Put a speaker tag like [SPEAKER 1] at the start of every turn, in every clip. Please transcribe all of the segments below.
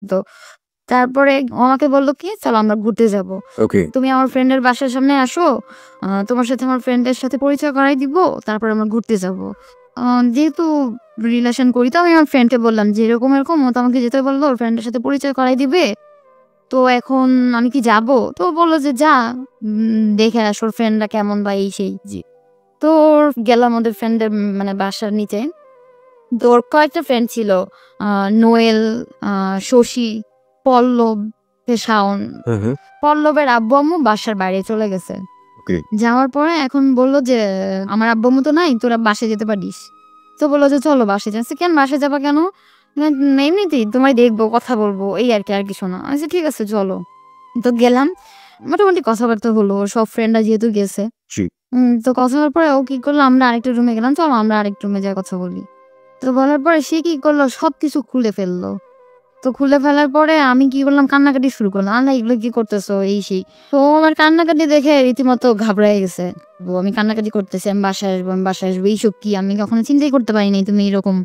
[SPEAKER 1] তো তারপরে ও আমাকে বলল কি, "চলো আমরা ঘুরতে যাবো।
[SPEAKER 2] ওকে।
[SPEAKER 1] তুমি আমার ফ্রেন্ডের বাসার সামনে আসো। তোমার সাথে আমার ফ্রেন্ডের সাথে পরিচয় করাই দিব। তারপর আমরা ঘুরতে যাবো।" যেহেতু রিলেশন করি তো আমি আমার ফ্রেন্ডকে বললাম যে, "এরকম, এরকম ও তো আমাকে যেতে বলল ওর ফ্রেন্ডের সাথে পরিচয় করাই দিবে। তো এখন আমি কি যাবো?" তো ও বলল যে, "যা, দেখে আস ওর ফ্রেন্ডরা কেমন বা এই সেই।"
[SPEAKER 2] জি।
[SPEAKER 1] তো গেলাম ওদের ফ্রেন্ডের মানে বাসার নিচে। তো ওর কয়েকটা ফ্রেন্ড ছিল। নোয়েল, শশী, পল্লব, শাওন।
[SPEAKER 2] হ্যাঁ, হ্যাঁ।
[SPEAKER 1] পল্লবের আব্বু-আম্মু বাসার বাইরে চলে গেছে।
[SPEAKER 2] ওকে।
[SPEAKER 1] যাওয়ার পরে এখন বলল যে, "আমার আব্বু-আম্মু তো নাই, তোরা বাসায় যেতে পারিস।" তো বলল যে, "চলো বাসায় যাই।" "কেন বাসায় যাবা কেন?" এমনিতেই তোমায় দেখবো, কথা বলবো এই আরকি, আর কিছু না।" আমি বলছি, "ঠিক আছে চলো।" তো গেলাম। মোটামুটি কথাবার্তা হলো। ওর সব ফ্রেন্ডরা যেহেতু গেছে।
[SPEAKER 2] জি।
[SPEAKER 1] তো কথা হওয়ার পরে ও কি করলো, আমরা আরেকটা রুমে গেলাম। চলো আমরা আরেকটা রুমে যেয়ে কথা বলি। তো বলার পরে সে কি করলো, সবকিছু খুলে ফেললো। তো খুলে ফেলার পরে আমি কি করলাম, কান্নাকাটি শুরু করলাম। "আল্লাহ এগুলো কি করতেছো?" এই সেই। তো ও আমার কান্নাকাটি দেখে রীতিমতো ঘাবড়ায় গেছে। আমি কান্নাকাটি করতেছি, "আমি বাসায় আসবো, আমি বাসায় আসবো।" এইসব কি, আমি কখনো চিন্তাই করতে পারি নাই তুমি এরকম।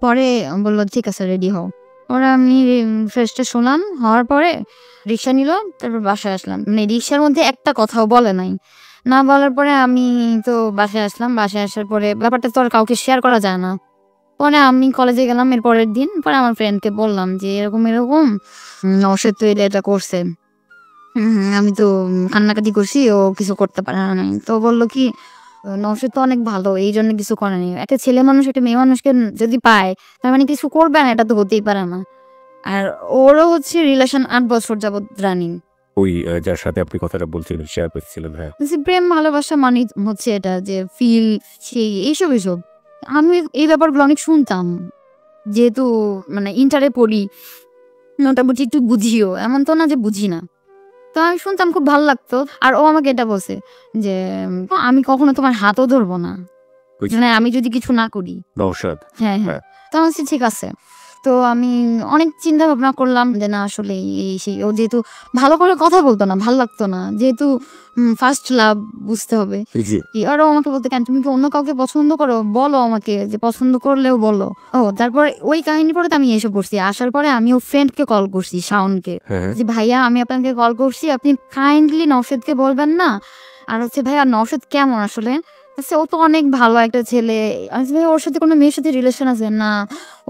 [SPEAKER 1] পরে বলল, "ঠিক আছে রেডি হও।" পরে আমি ফ্রেশ-ট্রেশ হলাম। হওয়ার পরে রিক্সা নিল। তারপর বাসায় আসলাম। মানে রিক্সার মধ্যে একটা কথাও বলে নাই। না বলার পরে আমি তো বাসায় আসলাম। বাসায় আসার পরে ব্যাপারটা তো আর কাউকে শেয়ার করা যায় না। পরে আমি কলেজে গেলাম এর পরের দিন। পরে আমার ফ্রেন্ডকে বললাম যে, "এরকম, এরকম নওশাদ তো এটা করছে। আমি তো কান্নাকাটি করছি, ও কিছু করতে পারে নাই।" তো বলল কি, "নওশাদ তো অনেক ভালো, এইজন্য কিছু করে নাই। একটা ছেলে মানুষ একটা মেয়ে মানুষকে যদি পায়, তার মানে কিছু করবে না, এটা তো হতেই পারে না।" আর ওরও হচ্ছে রিলেশন ৮ বছর যাবৎ রানিং।
[SPEAKER 2] ওই যার সাথে আপনি কথাটা বলছিলেন, শেয়ার করছিলেন। হ্যাঁ।
[SPEAKER 1] বলছি, প্রেম ভালোবাসা মানেই হচ্ছে এটা যে ফিল, সেই এইসব, এসব। আমি এই ব্যাপারগুলো অনেক শুনতাম। যেহেতু মানে ইন্টারে পড়ি, মোটামুটি একটু বুঝিও। এমন তো না যে বুঝি না। তো আমি শুনতাম, খুব ভাল লাগতো। আর ও আমাকে এটা বলছে যে, "আমি কখনো তোমার হাতও ধরবো না।
[SPEAKER 2] ওই
[SPEAKER 1] মানে আমি যদি কিছু না করি।"
[SPEAKER 2] নওশাদ।
[SPEAKER 1] হ্যাঁ, হ্যাঁ।
[SPEAKER 2] হ্যাঁ।
[SPEAKER 1] তো আমি বলছি, "ঠিক আছে।" তো আমি অনেক চিন্তা ভাবনা করলাম যে না আসলে এই সেই, ও যেহেতু ভালো করে কথা বলতো না, ভাল লাগতো না। যেহেতু ফার্স্ট লাভ বুঝতে হবে।
[SPEAKER 2] জি।
[SPEAKER 1] আরও আমাকে বলতো, "কেন তুমি কি অন্য কাউকে পছন্দ করো? বলো আমাকে, যে পছন্দ করলেও বলো।" তারপরে ওই কাহিনীর পরে তো আমি এসে পড়ছি। আসার পরে আমি ওর ফ্রেন্ডকে কল করছি, শাওনকে।
[SPEAKER 2] হ্যাঁ, হ্যাঁ।
[SPEAKER 1] যে, "ভাইয়া আমি আপনাকে কল করছি। আপনি কাইন্ডলি নওশাদকে বলবেন না? আর হচ্ছে ভাইয়া নওশাদ কেমন আসলে?" বলছে, "ও তো অনেক ভালো একটা ছেলে।" আমি বলছি, "ভাইয়া ওর সাথে কোনো মেয়ের সাথে রিলেশন আছে?" "না,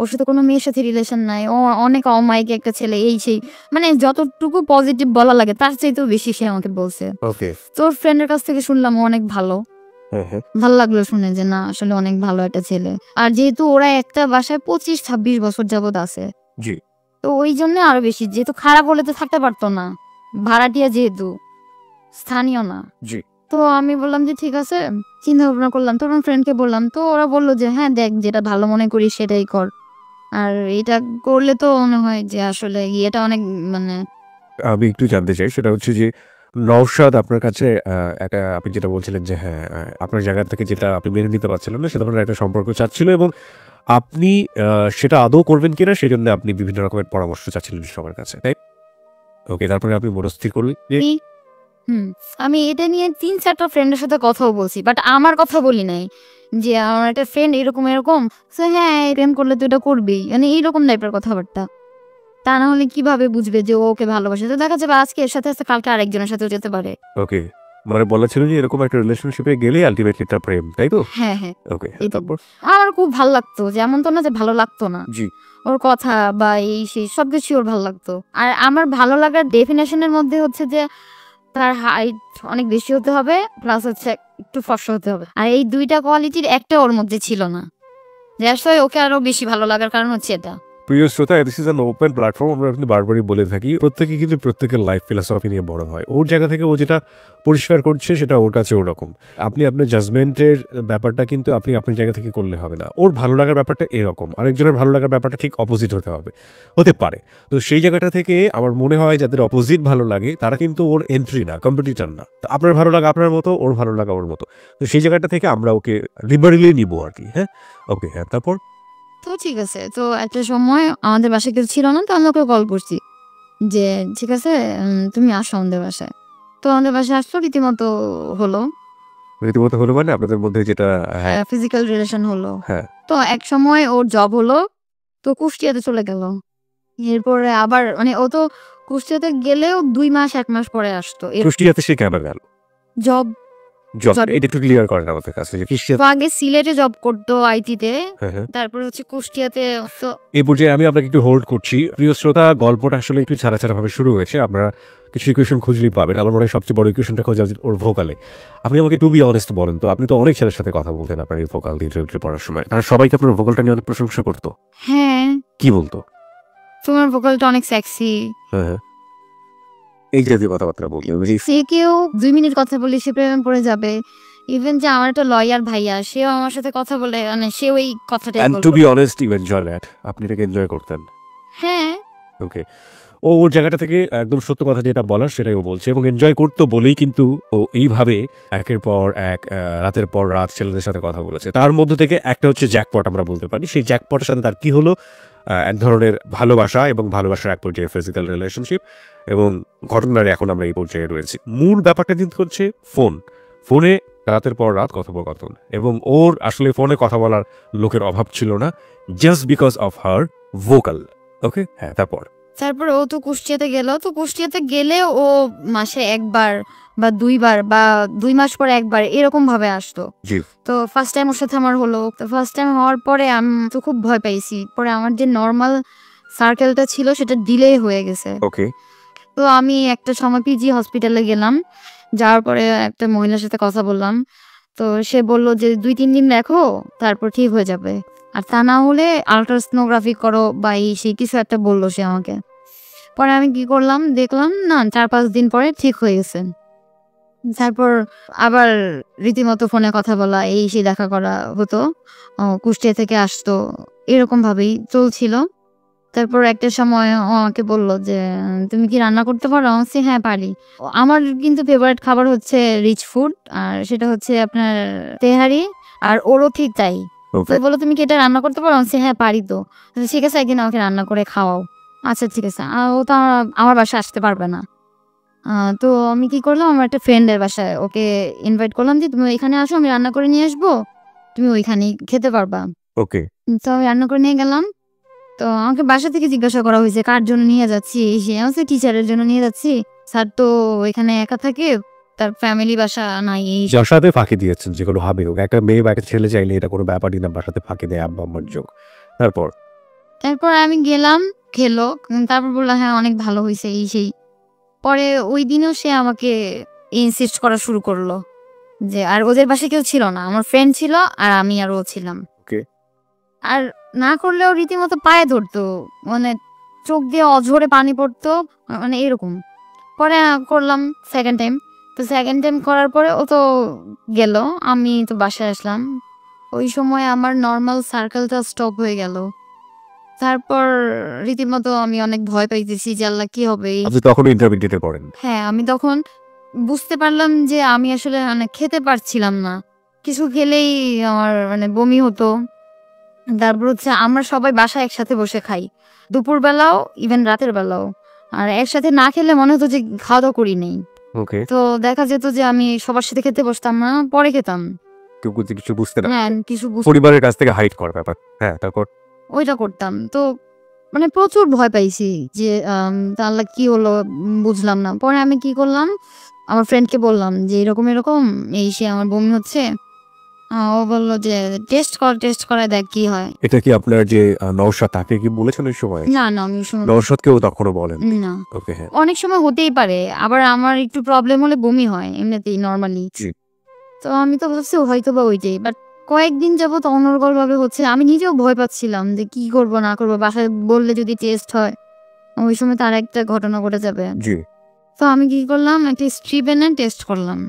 [SPEAKER 1] ওর সাথে কোনো মেয়ের সাথে রিলেশন নাই। ও অনেক অমায়িক একটা ছেলে।" এই সেই। মানে যতটুকু পজিটিভ বলা লাগে তার চাইতেও বেশি সে আমাকে বলছে।
[SPEAKER 2] ওকে।
[SPEAKER 1] তো ওর ফ্রেন্ডের কাছ থেকে শুনলাম ও অনেক ভালো।
[SPEAKER 2] হ্যাঁ, হ্যাঁ।
[SPEAKER 1] ভাল লাগলো শুনে যে না আসলে অনেক ভালো একটা ছেলে। আর যেহেতু ওরা একটা বাসায় ২৫-২৬ বছর যাবৎ আছে।
[SPEAKER 2] জি।
[SPEAKER 1] তো ওইজন্য আরো বেশি। যেহেতু খারাপ হলে তো থাকতে পারত না। ভাড়াটিয়া যেহেতু, স্থানীয় না।
[SPEAKER 2] জি।
[SPEAKER 1] তো আমি বললাম যে, "ঠিক আছে।" চিন্তা ভাবনা করলাম। তো আমার ফ্রেন্ডকে বললাম। তো ওরা বলল যে, "হ্যাঁ, দেখ যেটা ভালো মনে করিস সেটাই কর। আর এটা করলে তো মনে হয় যে আসলে ইয়েটা অনেক মানে।"
[SPEAKER 2] আমি একটু জানতে চাই সেটা হচ্ছে যে নওশাদ আপনার কাছে একটা আপনি যেটা বলছিলেন যে হ্যাঁ, আপনার জায়গা থেকে যেটা আপনি মেনে নিতে পারছিলেন না সে ধরনের একটা সম্পর্ক চাচ্ছিল এবং আপনি আ সেটা আদৌ করবেন কিনা সেজন্য আপনি বিভিন্ন রকমের পরামর্শ চাচ্ছিলেন সবার কাছে, তাই? ওকে, তারপরে আপনি মনস্থির করলেন যে
[SPEAKER 1] আমি হুম, আমি এটা নিয়ে ৩-৪ টা ফ্রেন্ডের সাথে কথাও বলছি। বাট আমার কথা বলি নাই। যে আমার একটা ফ্রেন্ড এরকম, এরকম। সো হ্যাঁ, প্রেম করলে তো এটা করবেই। মানে এইরকম টাইপের কথাবার্তা। তা না হলে কিভাবে বুঝবে যে ও ওকে ভালোবাসে? তো দেখা যাবে আজকে এর সাথে আছে, কালকে আরেকজনের সাথেও যেতে পারে।
[SPEAKER 2] ওকে, মানে বলা ছিল যে এরকম একটা রিলেশনশিপে গেলেই আল্টিমেটলি এটা প্রেম, তাই তো?
[SPEAKER 1] হ্যাঁ, হ্যাঁ।
[SPEAKER 2] ওকে,
[SPEAKER 1] এটাই।
[SPEAKER 2] তারপর?
[SPEAKER 1] আমার খুব ভাল লাগতো। যে এমন তো না যে ভালো লাগতো না।
[SPEAKER 2] জি।
[SPEAKER 1] ওর কথা বা এই সেই সবকিছুই ওর ভাল লাগতো। আর আমার ভালো লাগার ডেফিনিশন এর মধ্যে হচ্ছে যে তার হাইট অনেক বেশি হতে হবে। প্লাস হচ্ছে একটু ফর্সা হতে হবে। আর এই ২ টা কোয়ালিটির একটা ওর মধ্যে ছিল না। দ্যাটস হোয়াই ওকে আরো বেশি ভালো লাগার কারণ হচ্ছে এটা।
[SPEAKER 2] প্রিয় শ্রোতা, this is an open platform. আমরা কিন্তু বারবারই বলে থাকি প্রত্যেকে কিন্তু প্রত্যেকের লাইফ ফিলসফি নিয়ে বড় হয়। ওর জায়গা থেকে ও যেটা পরিষ্কার করছে সেটা ওর কাছে ওরকম। আপনি আপনার জাজমেন্টের ব্যাপারটা কিন্তু আপনি আপনার জায়গা থেকে করলে হবে না। ওর ভালো লাগার ব্যাপারটা এরকম, আরেকজনের ভালো লাগার ব্যাপারটা ঠিক অপোজিট হতে হবে, হতে পারে। তো সেই জায়গাটা থেকে আমার মনে হয় যাদের অপোজিট ভালো লাগে তারা কিন্তু ওর এন্ট্রি না, কম্পিটিটর না। তো আপনার ভালো লাগা আপনার মতো, ওর ভালো লাগা ওর মতো। তো সেই জায়গাটা থেকে আমরা ওকে লিবারেলি নিবো আরকি। হ্যাঁ? ওকে, হ্যাঁ, তারপর?
[SPEAKER 1] তো ঠিক আছে। তো একটা সময় আমাদের বাসায় কেউ ছিল না। তো আমি ওকে কল করছি। যে, "ঠিক আছে, তুমি আসো আমাদের বাসায়।" তো আমাদের বাসায় আসলো, রীতিমতো হলো।
[SPEAKER 2] রীতিমতো হলো মানে আপনাদের মধ্যে যেটা হ্যাঁ,
[SPEAKER 1] ফিজিক্যাল রিলেশন হলো।
[SPEAKER 2] হ্যাঁ।
[SPEAKER 1] তো একসময় ওর জব হলো। তো কুষ্টিয়াতে চলে গেল। এরপরে আবার মানে ও তো কুষ্টিয়াতে গেলেও 2 মাস 1 মাস পরে আসতো।
[SPEAKER 2] কুষ্টিয়াতে সে কেন গেল?
[SPEAKER 1] জব
[SPEAKER 2] জব, এটা একটু ক্লিয়ার করেন আমাদের কাছে যে কুষ্টিয়া।
[SPEAKER 1] আগে সিলেটে জব করতো আইটিতে,
[SPEAKER 2] হ্যাঁ হ্যাঁ।
[SPEAKER 1] তারপরে হচ্ছে কুষ্টিয়াতে। তো
[SPEAKER 2] এই পর্যায়ে আমি আপনাকে একটু হোল্ড করছি। প্রিয় শ্রোতা, গল্পটা আসলে একটু ছাড়া ছাড়া ভাবে শুরু হয়েছে। আপনারা কিছু ইকুয়েশন খুঁজলেই পাবেন। আমার মনে হয় সবচেয়ে বড় ইকুয়েশনটা খোঁজা ওর ভোকালে। আপনি আমাকে টু বি অনেস্ট বলেন তো, আপনি তো অনেক ছেলের সাথে কথা বলতেন আপনার এই ভোকাল দিয়ে পড়ার সময়, আর সবাইকে আপনার ভোকালটা নিয়ে অনেক প্রশংসা করতো।
[SPEAKER 1] হ্যাঁ,
[SPEAKER 2] কি বলতো?
[SPEAKER 1] তোমার ভোকালটা অনেক সেক্সি।
[SPEAKER 2] হ্যাঁ হ্যাঁ, এই জাতীয় কথাবার্তা বলি।
[SPEAKER 1] সে কেউ 2 মিনিট কথা বলে সে প্রেমে পড়ে যাবে। ইভেন যে আমার একটা লয়ার ভাইয়া, সেও আমার সাথে কথা বলে, মানে সেও এই কথাটাই
[SPEAKER 2] অ্যান্ড টু
[SPEAKER 1] বলতো।
[SPEAKER 2] Be honest, you enjoy that. আপনি এটাকে এনজয় করতেন।
[SPEAKER 1] হ্যাঁ,
[SPEAKER 2] ওকে। ওর জায়গাটা থেকে একদম সত্য কথা যেটা বলার সেটাই ও বলছে, এবং এনজয় করতো বলেই কিন্তু ও এইভাবে একের পর এক রাতের পর রাত ছেলেদের সাথে কথা বলেছে। তার মধ্যে থেকে একটা হচ্ছে জ্যাকপট আমরা বলতে পারি। সেই জ্যাকপটের সাথে তার কি হলো? এক ধরনের ভালোবাসা, এবং ভালোবাসার এক পর্যায়ে ফিজিক্যাল রিলেশনশিপ, এবং ঘটনার এখন আমরা এই পর্যায়ে রয়েছি। মূল ব্যাপারটা কিন্তু হচ্ছে ফোনে রাতের পর রাত কথোপকথন, এবং ওর আসলে ফোনে কথা বলার লোকের অভাব ছিল না, just because of her vocal. Okay, হ্যাঁ,
[SPEAKER 1] তারপর ও তো কুষ্টিয়াতে গেল। তো কুষ্টিয়াতে গেলে ও মাসে 1 বার বা 2 বার বা 2 মাস পরে 1 বার এরকম ভাবে আসতো।
[SPEAKER 2] জি।
[SPEAKER 1] তো ফার্স্ট টাইম ওর সাথে আমার হলো। তো ফার্স্ট টাইম হওয়ার পরে আমি তো খুব ভয় পাইছি। পরে আমার যে নরমাল সার্কেলটা ছিল সেটা ডিলে হয়ে গেছে।
[SPEAKER 2] ওকে।
[SPEAKER 1] তো আমি একটা সময় পিজি হসপিটালে গেলাম। যাওয়ার পরে একটা মহিলার সাথে কথা বললাম। তো সে বলল যে 2-3 দিন রাখো, তারপর ঠিক হয়ে যাবে। আর তা না হলে আল্ট্রাসোনোগ্রাফি করো বা এই সেই কিছু একটা বলল সে আমাকে। পরে আমি কি করলাম, দেখলাম না 4-5 দিন পরে ঠিক হয়ে গেছে। তারপর আবার রীতিমতো ফোনে কথা বলা, এই সেই দেখা করা হতো। কুষ্টিয়া থেকে আসতো। এরকম ভাবেই চলছিল। তারপর একটা সময় ও আমাকে বলল যে, "তুমি কি রান্না করতে পারো?" আমি বলছি, "হ্যাঁ, পারি।" আমার কিন্তু ফেভারিট খাবার হচ্ছে রিচ ফুড, আর সেটা হচ্ছে আপনার তেহারি, আর ওরও ঠিক তাই। তো বলল, "তুমি কি এটা রান্না করতে পারো?" আমি বলছি, "হ্যাঁ, পারি তো।" ঠিক আছে, একদিন আমাকে রান্না করে খাওয়াও। আচ্ছা ঠিক আছে। ও তো আমার বাসায় আসতে পারবে না। তো আমি কি করলাম, আমার একটা ফ্রেন্ডের বাসায় ওকে ইনভাইট করলাম যে, "তুমি এখানে আসো, আমি রান্না করে নিয়ে আসবো। তুমি ওইখানেই খেতে পারবা।"
[SPEAKER 2] ওকে।
[SPEAKER 1] তো আমি রান্না করে নিয়ে গেলাম। তো আমাকে বাসা থেকে জিজ্ঞাসা করা হয়েছে কার জন্য নিয়ে যাচ্ছি, এই সেই। আমি বলছি টিচারের জন্য নিয়ে যাচ্ছি। স্যার তো এখানে একা থাকে, তার ফ্যামিলি বাসা নাই এই সেই।
[SPEAKER 2] যার সাথে ফাঁকি দিয়েছেন যে কোনো ভাবে হোক, একটা মেয়ে বা একটা ছেলে চাইলে এটা কোনো ব্যাপারই না, বাসাতে ফাঁকি দেয় আব্বা আম্মার যোগ। তারপর
[SPEAKER 1] তারপর আমি গেলাম, খেলো। তারপর বলল, "হ্যাঁ, অনেক ভালো হইছে এই সেই।" পরে ওই দিনও সে আমাকে ইনসিস্ট করা শুরু করলো যে, আর ওদের বাসায় কেউ ছিল না। আমার ফ্রেন্ড ছিল আর আমি আর ও ছিলাম।
[SPEAKER 2] ওকে।
[SPEAKER 1] আর না করলেও রীতিমতো পায়ে ধরতো। মানে চোখ দিয়ে অঝরে পানি পড়তো। মানে এরকম। পরে করলাম সেকেন্ড টাইম। তো সেকেন্ড টাইম করার পরে ও তো গেল। আমি তো বাসায় আসলাম। ওই সময় আমার নরমাল সার্কেলটা স্টপ হয়ে গেল। তারপর রীতিমতো আমি অনেক ভয় পাইতেছি যে আল্লাহ কি হবে?
[SPEAKER 2] আপনি তখন ইন্টারমিডিয়েটে পড়েন।
[SPEAKER 1] হ্যাঁ, আমি তখন বুঝতে পারলাম যে আমি আসলে মানে খেতে পারছিলাম না। কিছু খেলেই আমার মানে বমি হতো। তারপর হচ্ছে আমরা সবাই বাসায় একসাথে বসে খাই। দুপুরবেলাও, ইভেন রাতের বেলাও। আর একসাথে না খেলে মনে হতো যে খাওয়া-দাওয়া করি নাই।
[SPEAKER 2] ওকে।
[SPEAKER 1] তো দেখা যেত যে আমি সবার সাথে খেতে বসতাম না, পরে খেতাম।
[SPEAKER 2] কেউ কিছু বুঝতে না,
[SPEAKER 1] হ্যাঁ, কিছু
[SPEAKER 2] পরিবারের কাছ থেকে হাইড করার ব্যাপার। হ্যাঁ, তারপর
[SPEAKER 1] ওইটা করতাম। তো মানে প্রচুর ভয় পাইছি যে তা আল্লাহ কি হলো বুঝলাম না। পরে আমি কি করলাম, আমার ফ্রেন্ডকে বললাম যে এরকম এই সেই আমার বমি হচ্ছে। ও বলল যে টেস্ট করায় দেখ কি হয়।
[SPEAKER 2] এটা কি আপনার যে নওশাদ, তাকে কি বলেছেন ওই সময়?
[SPEAKER 1] না, আমি শুনি
[SPEAKER 2] নওশাদকেও তখনও বলেন?
[SPEAKER 1] না।
[SPEAKER 2] ওকে, হ্যাঁ।
[SPEAKER 1] অনেক সময় হতেই পারে। আবার আমার একটু প্রবলেম হলে বমি হয় এমনিতেই নরমালি।
[SPEAKER 2] জি।
[SPEAKER 1] তো আমি তো ভাবছি হয়তোবা ওইটাই। বাট কয়েকদিন যাবত অনর্গলভাবে হচ্ছে। আমি নিজেও ভয় পাচ্ছিলাম যে কি করব না করব। বাসায় বললে যদি টেস্ট হয়, ওই সময় তার একটা ঘটনা ঘটে যাবে।
[SPEAKER 2] জি।
[SPEAKER 1] তো আমি কি করলাম, একটা স্ট্রিপ এনে টেস্ট করলাম।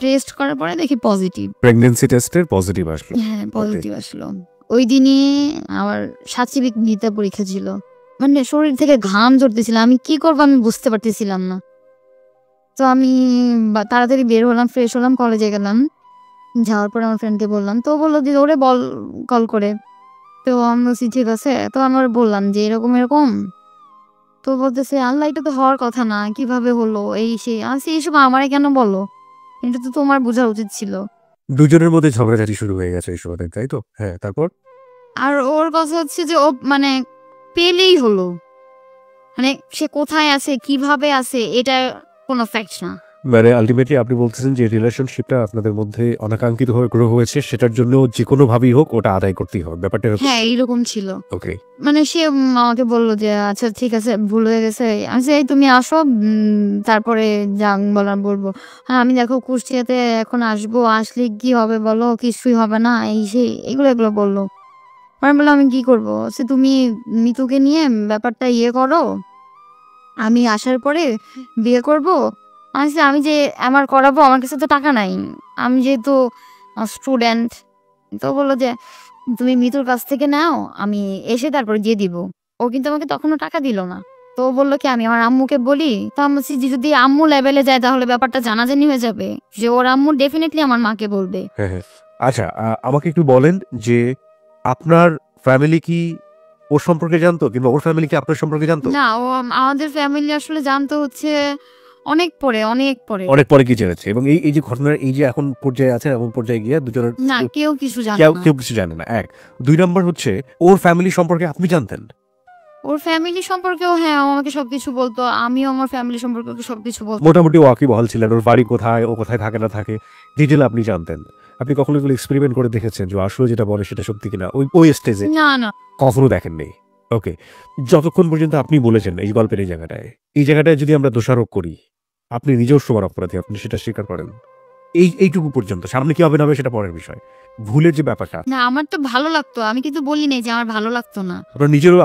[SPEAKER 1] টেস্ট করার পরে দেখি পজিটিভ।
[SPEAKER 2] প্রেগন্যান্সি টেস্টের পজিটিভ আসলো।
[SPEAKER 1] হ্যাঁ, পজিটিভ আসলো। ওই দিনই আমার সাচিবিক গীতা পরীক্ষা ছিল। মানে শরীর থেকে ঘাম ঝরতেছিল। আমি কি করব আমি বুঝতে পারতেছিলাম না। তো আমি তাড়াতাড়ি বের হলাম, ফ্রেশ হলাম, কলেজে গেলাম। যাওয়ার পরে আমার ফ্রেন্ডকে বললাম। তো ও বলল যে, "ওরে বল কল করে।" তো আমি বলছি, "ঠিক আছে।" তো আমি ওরে বললাম যে, "এরকম।" তো বলতেছে, "আল্লাহ এটা তো হওয়ার কথা না। কিভাবে হলো?" এই সেই। আমি বলছি, "এসব আমারে কেন বলো? এটা তো তোমার বোঝা উচিত ছিল।"
[SPEAKER 2] দুজনের মধ্যে ঝগড়াঝাটি শুরু হয়ে গেছে এই সময়, তাই তো? হ্যাঁ, তারপর?
[SPEAKER 1] আর ওর কথা হচ্ছে যে ও মানে পেলেই হলো। মানে সে কোথায় আছে কিভাবে আছে এটা কোনো ফ্যাক্ট না।
[SPEAKER 2] মানে আলটিমেটলি আপনি বলতেছেন যে রিলেশনশিপটা আপনাদের মধ্যে অনাকাঙ্ক্ষিত হয়ে গ্রো হয়েছে, সেটার জন্য যে কোনো ভাবেই হোক ওটা আদায় করতেই হবে, ব্যাপারটা এরকম।
[SPEAKER 1] হ্যাঁ এইরকম ছিল।
[SPEAKER 2] ওকে।
[SPEAKER 1] মানে সে আমাকে বললো যে আচ্ছা ঠিক আছে ভুল হয়ে গেছে, আমি বলছি, এই তুমি আসো তারপরে যা বলার বলবো। হ্যাঁ আমি দেখো কুষ্টিয়াতে এখন আসবো, আসলে কি হবে বলো, কিছুই হবে না, এই সেই এগুলো এগুলো বললো। আমি বললাম আমি কি করবো, সে তুমি মিতুকে নিয়ে ব্যাপারটা ইয়ে করো, আমি আসার পরে বিয়ে করব। আমি বলছি, আমি যে আমার করাবো আমার কাছে তো টাকা নাই, আমি যেহেতু স্টুডেন্ট। তো বললো যে তুমি মিতুর কাছ থেকে নাও, আমি এসে তারপর দিয়ে দিব। ও কিন্তু আমাকে তখনও টাকা দিল না। তো ও বললো কি আমি আমার আম্মুকে বলি। তো আমি বলছি যে যদি আম্মু লেভেলে যায় তাহলে ব্যাপারটা জানাজানি হয়ে যাবে, যে ওর আম্মু ডেফিনেটলি আমার মাকে বলবে।
[SPEAKER 2] হ্যাঁ, হ্যাঁ। আচ্ছা, আমাকে একটু বলেন যে আপনার ফ্যামিলি কি ওর সম্পর্কে জানতো, কিংবা ওর ফ্যামিলি কি আপনার সম্পর্কে জানতো?
[SPEAKER 1] না ও আমাদের ফ্যামিলি আসলে জানতো হচ্ছে অনেক পরে, অনেক পরে।
[SPEAKER 2] অনেক পরে কি জেনেছে? এবং এই যে ঘটনার এই যে এখন পর্যায়ে আছে, এমন পর্যায়ে গিয়ে দুজনের
[SPEAKER 1] না কেউ কিছু জানে
[SPEAKER 2] কেউ
[SPEAKER 1] না।
[SPEAKER 2] কেউ কিছু জানে না, ১। ২ নাম্বার হচ্ছে ওর ফ্যামিলি সম্পর্কে আপনি জানতেন?
[SPEAKER 1] ওর ফ্যামিলি সম্পর্কেও হ্যাঁ ও আমাকে সবকিছু বলতো, আমিও আমার ফ্যামিলি সম্পর্কে ওকে সবকিছু বলতাম।
[SPEAKER 2] মোটামুটি ওয়াকিবহাল ছিলেন, ওর বাড়ি কোথায়, ও কোথায় থাকে না থাকে, ডিটেল আপনি জানতেন। আপনি কখনো এগুলো এক্সপেরিমেন্ট করে দেখেছেন যে ও আসলে যেটা বলে সেটা সত্যি কিনা? ওই স্টেজে
[SPEAKER 1] না না
[SPEAKER 2] কখনো দেখেননি। ওকে। যতক্ষণ পর্যন্ত আপনি বলেছেন এই গল্পের এই জায়গাটায় যদি আমরা দোষারোপ করি, আপনি নিজেও সমান অপরাধী, আপনি সেটা স্বীকার করেন। এইটুকু পর্যন্ত। সামনে কি হবে না হবে সেটা পরের বিষয়। ভুলের যে ব্যাপারটা,
[SPEAKER 1] না আমার তো ভালো লাগতো, আমি কিন্তু বলি নাই যে আমার ভালো লাগতো না।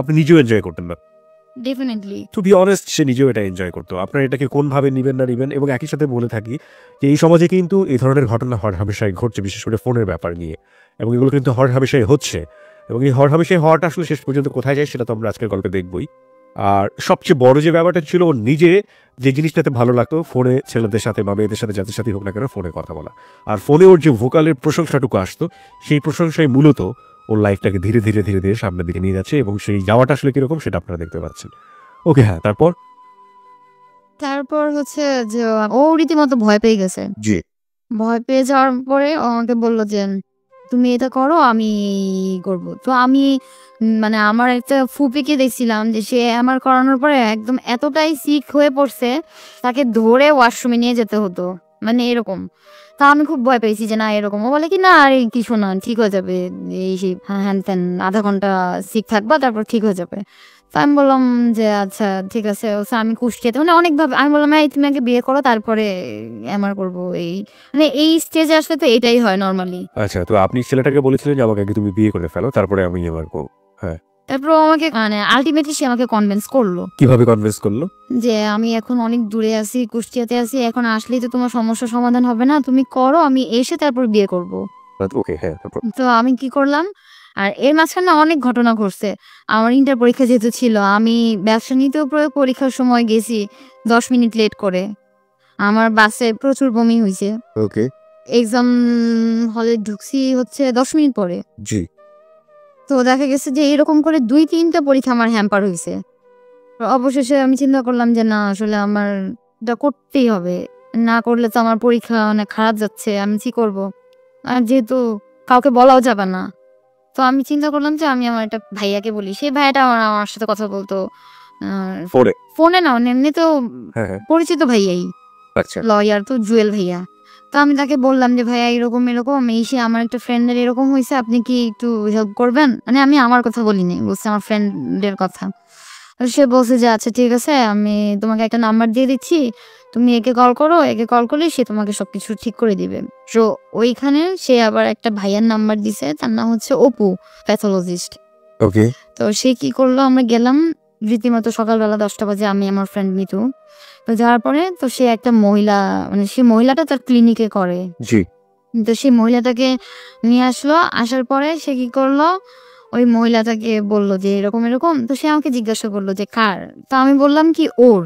[SPEAKER 2] আপনি নিজেও এনজয় করতেন না।
[SPEAKER 1] ডেফিনেটলি
[SPEAKER 2] টু বি অনেস্ট, সে নিজেও এটা এনজয় করতো। আপনারা এটাকে কোনভাবে নিবেন না নিবেন, এবং একই সাথে বলে থাকি যে এই সমাজে কিন্তু এই ধরনের ঘটনা হরহামেশাই ঘটছে, বিশেষ করে ফোনের ব্যাপার নিয়ে। এবং এগুলো কিন্তু হরহামেশাই হচ্ছে। এবং এই হরহামেশাই হওয়াটা আসলে শেষ পর্যন্ত কোথায় যায় সেটা তো আমরা আজকের গল্পে দেখবই। আর সবচেয়ে বড় যে ব্যাপারটা ছিল, ও নিজে যে জিনিসটাতে ভালো লাগতো, ফোনে ছেলেদের সাথে বা মেয়েদের সাথে যাদের সাথেই হোক না কেন ফোনে কথা বলা। আর ফোনে ওর যে ভোকালের প্রশংসাটুকু আসতো, সেই প্রশংসাই মূলত ওর লাইফটাকে ধীরে ধীরে ধীরে ধীরে সামনের দিকে নিয়ে যাচ্ছে, এবং সেই যাওয়াটা আসলে কিরকম সেটা আপনারা দেখতে পাচ্ছেন। ওকে, হ্যাঁ, তারপর?
[SPEAKER 1] তারপর হচ্ছে যে ও রীতিমতো ভয় পেয়ে গেছে।
[SPEAKER 2] জি।
[SPEAKER 1] ভয় পেয়ে যাওয়ার পরে ও আমাকে বলল যে তুমি এটা করো আমি করব। তো আমি মানে আমার একটা ফুপিকে দেখছিলাম যে সে আমার করানোর পরে একদম এতটাই সিক হয়ে পড়ছে, তাকে ধরে ওয়াশরুমে নিয়ে যেতে হতো, মানে এরকম। তা আমি খুব ভয় পেয়েছি যে না এরকম। ও বলে কি না আরে কিছু না ঠিক হয়ে যাবে, এই সেই হ্যান ত্যান আধা ঘন্টা সিক থাকবা তারপর ঠিক হয়ে যাবে। তো আমি বললাম যে আচ্ছা ঠিক আছে। আমি কুষ্টিয়াতে মানে অনেকভাবে আমি বললাম এই তুমি আগে বিয়ে করো তারপরে এমআর করবো। এই মানে এই স্টেজে আসলে তো এটাই হয় নর্মালি।
[SPEAKER 2] আচ্ছা, তো আপনি ছেলেটাকে বলেছিলেন যে আমাকে আগে তুমি বিয়ে করে ফেলো, তারপরে আমি এবার করব। হ্যাঁ।
[SPEAKER 1] তারপর ও আমাকে মানে আলটিমেটলি সে আমাকে কনভিন্স করলো
[SPEAKER 2] কিভাবে কনভিন্স করলো?
[SPEAKER 1] যে আমি এখন অনেক দূরে আছি, কুষ্টিয়াতে আছি, এখন আসলেই তো তোমার সমস্যার সমাধান হবে না, তুমি করো আমি এসে তারপর বিয়ে করব।
[SPEAKER 2] ওকে, হ্যাঁ, তারপর?
[SPEAKER 1] তো আমি কি করলাম, আর এর মাঝখানে অনেক ঘটনা ঘটছে। আমার ইন্টার পরীক্ষা যেহেতু ছিল, আমি ব্যবসা নিতেও পরীক্ষার সময় গেছি 10 মিনিট লেট করে। আমার বাসে প্রচুর বমি হয়েছে।
[SPEAKER 2] ওকে।
[SPEAKER 1] এক্সাম হলে ঢুকছি হচ্ছে 10 মিনিট পরে।
[SPEAKER 2] জি।
[SPEAKER 1] তো দেখা গেছে যে এরকম করে 2-3টা পরীক্ষা আমার হ্যাম্পার হয়েছে। অবশেষে আমি চিন্তা করলাম যে না আসলে আমার এটা করতেই হবে, না করলে তো আমার পরীক্ষা অনেক খারাপ যাচ্ছে, আমি কি করব। আর যেহেতু কাউকে বলাও যাবে না, তো আমি চিন্তা করলাম যে আমি আমার একটা ভাইয়াকে বলি। সেই ভাইয়াটা আমার সাথে কথা বলতো
[SPEAKER 2] পরে?
[SPEAKER 1] ফোনে না, এমনিতেও
[SPEAKER 2] হ্যাঁ, হ্যাঁ।
[SPEAKER 1] পরিচিত ভাইয়াই,
[SPEAKER 2] আচ্ছা।
[SPEAKER 1] লয়ার, তো জুয়েল ভাইয়া। তো আমি তাকে বললাম যে ভাইয়া এরকম এরকম এই সে আমার একটা ফ্রেন্ডের এরকম হয়েছে, আপনি কি একটু হেল্প করবেন। মানে আমি আমার কথা বলিনি, বলছি আমার ফ্রেন্ডের কথা। তো সে বলছে যে আচ্ছা ঠিক আছে আমি তোমাকে একটা নাম্বার দিয়ে দিচ্ছি, তুমি একে কল করো, একে কল করলে সে তোমাকে সবকিছু ঠিক করে দিবে। তো ওইখানে সে আবার একটা ভাইয়ার নাম্বার দিছে, তার নাম হচ্ছে অপু, প্যাথোলজিস্ট।
[SPEAKER 2] ওকে।
[SPEAKER 1] তো সে কি করলো, আমরা গেলাম রীতিমতো সকালবেলা 10টা বাজে, আমি আমার ফ্রেন্ড মিতু। তো যাওয়ার পরে তো সে একটা মহিলা, মানে সে মহিলাটা তার ক্লিনিকে করে।
[SPEAKER 2] জি।
[SPEAKER 1] তো সেই মহিলাটাকে নিয়ে আসলো, আসার পরে সে কি করলো, ওই মহিলাটাকে বলল যে এরকম এরকম। তো সে আমাকে জিজ্ঞাসা করলো যে কার। তো আমি বললাম কি ওর,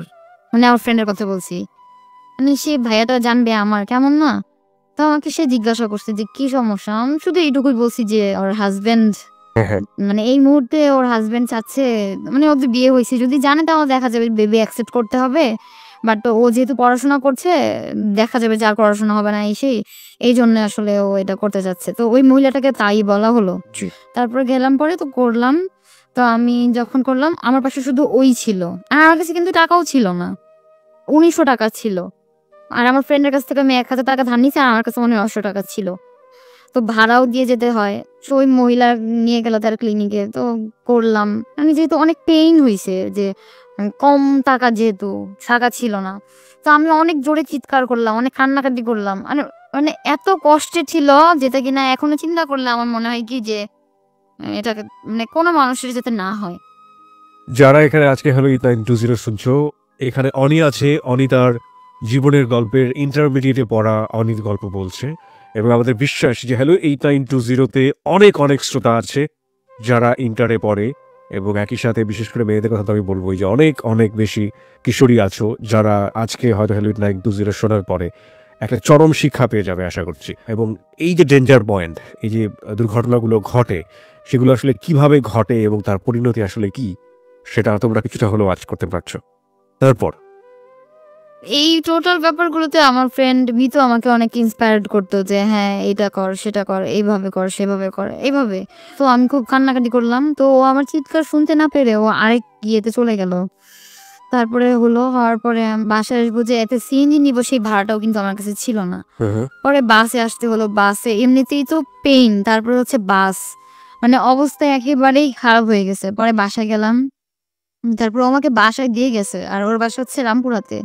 [SPEAKER 1] মানে আমার ফ্রেন্ডের কথা বলছি। মানে সে ভাইয়াটা জানবে আমার কেমন না। তো আমাকে সে জিজ্ঞাসা করছে যে কি সমস্যা। আমি শুধু এইটুকুই বলছি যে ওর হাজবেন্ড,
[SPEAKER 2] হ্যাঁ, হ্যাঁ।
[SPEAKER 1] মানে এই মুহূর্তে ওর হাজবেন্ড চাচ্ছে, মানে ওদের বিয়ে হয়েছে, যদি জানে তাহলে দেখা যাবে বেবি অ্যাকসেপ্ট করতে হবে। বাট ও যেহেতু পড়াশোনা করছে, দেখা যাবে যে আর পড়াশোনা হবে না এই জন্য আসলে ও এটা করতে যাচ্ছে। তো ওই মহিলাটাকে তাই বলা হলো।
[SPEAKER 2] জি।
[SPEAKER 1] তারপর গেলাম পরে তো করলাম। তো আমি যখন করলাম আমার পাশে শুধু ওই ছিল, আর আমার কাছে কিন্তু টাকাও ছিল না, 1900 টাকা ছিল। আর আমার ফ্রেন্ডের কাছ থেকে আমি 1000 টাকা ধার নিয়েছি, আর আমার কাছে মনে হয় 900 টাকা ছিল। তো ভাড়াও দিয়ে যেতে হয়। তো ওই মহিলা নিয়ে গেল তার ক্লিনিকে, তো করলাম। আমি যেহেতু অনেক পেইন হইছে যে কম টাকা, যেহেতু টাকা ছিল না, তো আমি অনেক জোরে চিৎকার করলাম, অনেক কান্নাকাটি করলাম। মানে মানে এত কষ্টে ছিল, যেটা কিনা এখনো চিন্তা করলে আমার মনে হয় কি যে এটা মানে কোনো মানুষের যাতে না হয়।
[SPEAKER 2] যারা এখানে আজকে হলো E920 শুনছো, এখানে অনি আছে। অনি তার জীবনের গল্পের ইন্টারমিডিয়েটে পড়া অনির গল্প বলছে, এবং আমাদের বিশ্বাস যে হ্যালো E920-তে অনেক অনেক শ্রোতা আছে যারা ইন্টারে পড়ে, এবং একই সাথে বিশেষ করে মেয়েদের কথা তো আমি বলবোই যে অনেক অনেক বেশি কিশোরী আছো যারা আজকে হয়তো হ্যালো E920 শোনার পরে একটা চরম শিক্ষা পেয়ে যাবে আশা করছি। এবং এই যে ডেঞ্জার পয়েন্ট, এই যে দুর্ঘটনাগুলো ঘটে, সেগুলো আসলে কিভাবে ঘটে এবং তার পরিণতি আসলে কি, সেটা তোমরা কিছুটা হলেও আজ করতে পারছো। তারপর
[SPEAKER 1] এই টোটাল ব্যাপারগুলোতে আমার ফ্রেন্ড মিতু আমাকে অনেক ইন্সপায়ার্ড করতো যে হ্যাঁ এটা কর, সেটা কর, এইভাবে কর, সেভাবে কর, এইভাবে। তো আমি খুব কান্নাকাটি করলাম। তো ও আমার চিৎকার শুনতে না পেরে ও আরেক ইয়েতে চলে গেল। তারপরে হওয়ার পরে আমি বাসায় আসবো যে এতে সিএনজি নিব, সেই ভাড়াটাও কিন্তু আমার কাছে ছিল না। পরে বাসে আসতে হলো। বাসে এমনিতেই তো পেইন, তারপরে হচ্ছে বাস, মানে অবস্থা একেবারেই খারাপ হয়ে গেছে। পরে বাসায় গেলাম, তারপর ও আমাকে বাসায় দিয়ে গেছে, আর ওর বাসা হচ্ছে রামপুরাতে।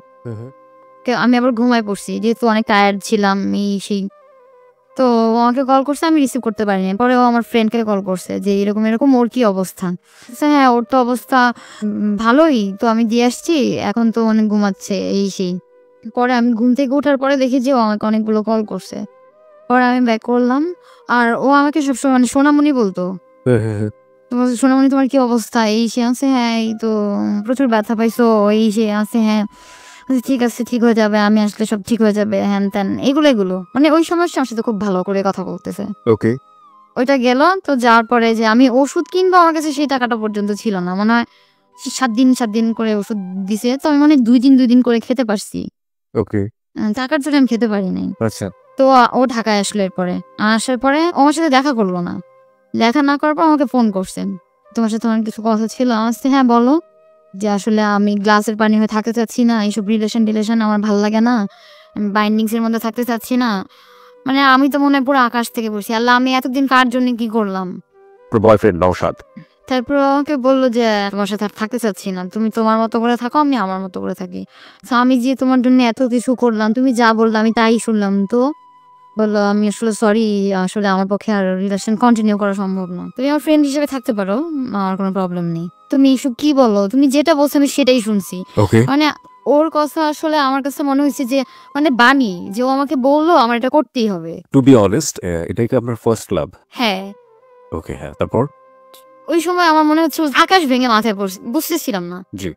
[SPEAKER 1] আমি আবার ঘুমায় পড়ছি, যেহেতু অনেক টায়ার্ড ছিলাম এই সেই। তো ও আমাকে কল করছে, আমি রিসিভ করতে পারিনি। পরে ও আমার ফ্রেন্ডকে কল করছে যে এরকম এরকম, ওর কি অবস্থা? হ্যাঁ ওর তো অবস্থা ভালোই, তো আমি দিয়ে আসছি, এখন তো অনেক ঘুমাচ্ছে এই সেই। পরে আমি ঘুম থেকে ওঠার পরে দেখি যে ও আমাকে অনেকগুলো কল করছে। পরে আমি ব্যাক করলাম, আর ও আমাকে সবসময় মানে সোনামণি বলতো। তোমার সোনামণি, তোমার কি অবস্থা? এই সে আছে। হ্যাঁ এই তো প্রচুর ব্যথা পাইছো, এই সে আছে। হ্যাঁ ঠিক আছে, ঠিক হয়ে যাবে, আমি আসলে সব ঠিক হয়ে যাবে, হ্যান ত্যান, এগুলো মানে ওই সমস্যা আমার সাথে খুব ভালো করে কথা বলতেছে।
[SPEAKER 2] ওকে,
[SPEAKER 1] ওইটা গেল। তো যাওয়ার পরে যে আমি ওষুধ কিনবো, আমার কাছে সেই টাকাটা পর্যন্ত ছিল না। মনে হয় 7 দিন করে ওষুধ দিছে, তো আমি মানে 2 দিন করে খেতে পারছি।
[SPEAKER 2] ওকে,
[SPEAKER 1] টাকার জন্য আমি খেতে পারি নাই।
[SPEAKER 2] আচ্ছা,
[SPEAKER 1] তো ও ঢাকায় আসলো। এরপরে আসার পরে ও আমার সাথে দেখা করলো না। দেখা না করার পর আমাকে ফোন করছেন, তোমার সাথে অনেক কিছু কথা ছিল। আমার সাথে হ্যাঁ বলো, যে আসলে আমি গ্লাসের পানি হয়ে থাকতে চাচ্ছি না, এইসব রিলেশন আমার ভালো লাগে না, আমি বাইন্ডিংস এর মধ্যে থাকতে চাচ্ছি না। মানে আমি তো মনে হয় পুরো আকাশ থেকে পড়ছি, আল্লাহ আমি এতদিন কার জন্য কি করলাম।
[SPEAKER 2] বয়ফ্রেন্ড নওশাদ।
[SPEAKER 1] তারপর আমাকে বললো যে তোমার সাথে আর থাকতে চাচ্ছি না, তুমি তোমার মতো করে থাকো, আমি আমার মতো করে থাকি। তো আমি যে তোমার জন্য এত কিছু করলাম, তুমি যা বললাম আমি তাই শুনলাম। তো বললো আমি আসলে সরি, আসলে আমার পক্ষে আর রিলেশন কন্টিনিউ করা সম্ভব না, তুমি আমার ফ্রেন্ড হিসেবে থাকতে পারো, আমার কোনো প্রবলেম নেই। তুমি এসব কি বলো, তুমি যেটা বলছো আমি সেটাই শুনছি।
[SPEAKER 2] ওকে,
[SPEAKER 1] মানে ওর কথা আসলে আমার কাছে মনে হয়েছে যে মানে বাণী, যে ও আমাকে বললো আমার এটা করতেই হবে।
[SPEAKER 2] টু বি অনেস্ট, এটাই কি আপনার ফার্স্ট লাভ?
[SPEAKER 1] হ্যাঁ
[SPEAKER 2] ওকে, হ্যাঁ, তারপর?
[SPEAKER 1] ওই সময় আমার মনে হচ্ছে আকাশ ভেঙে মাথায় পড়ছে, বুঝতেছিলাম না।
[SPEAKER 2] জি,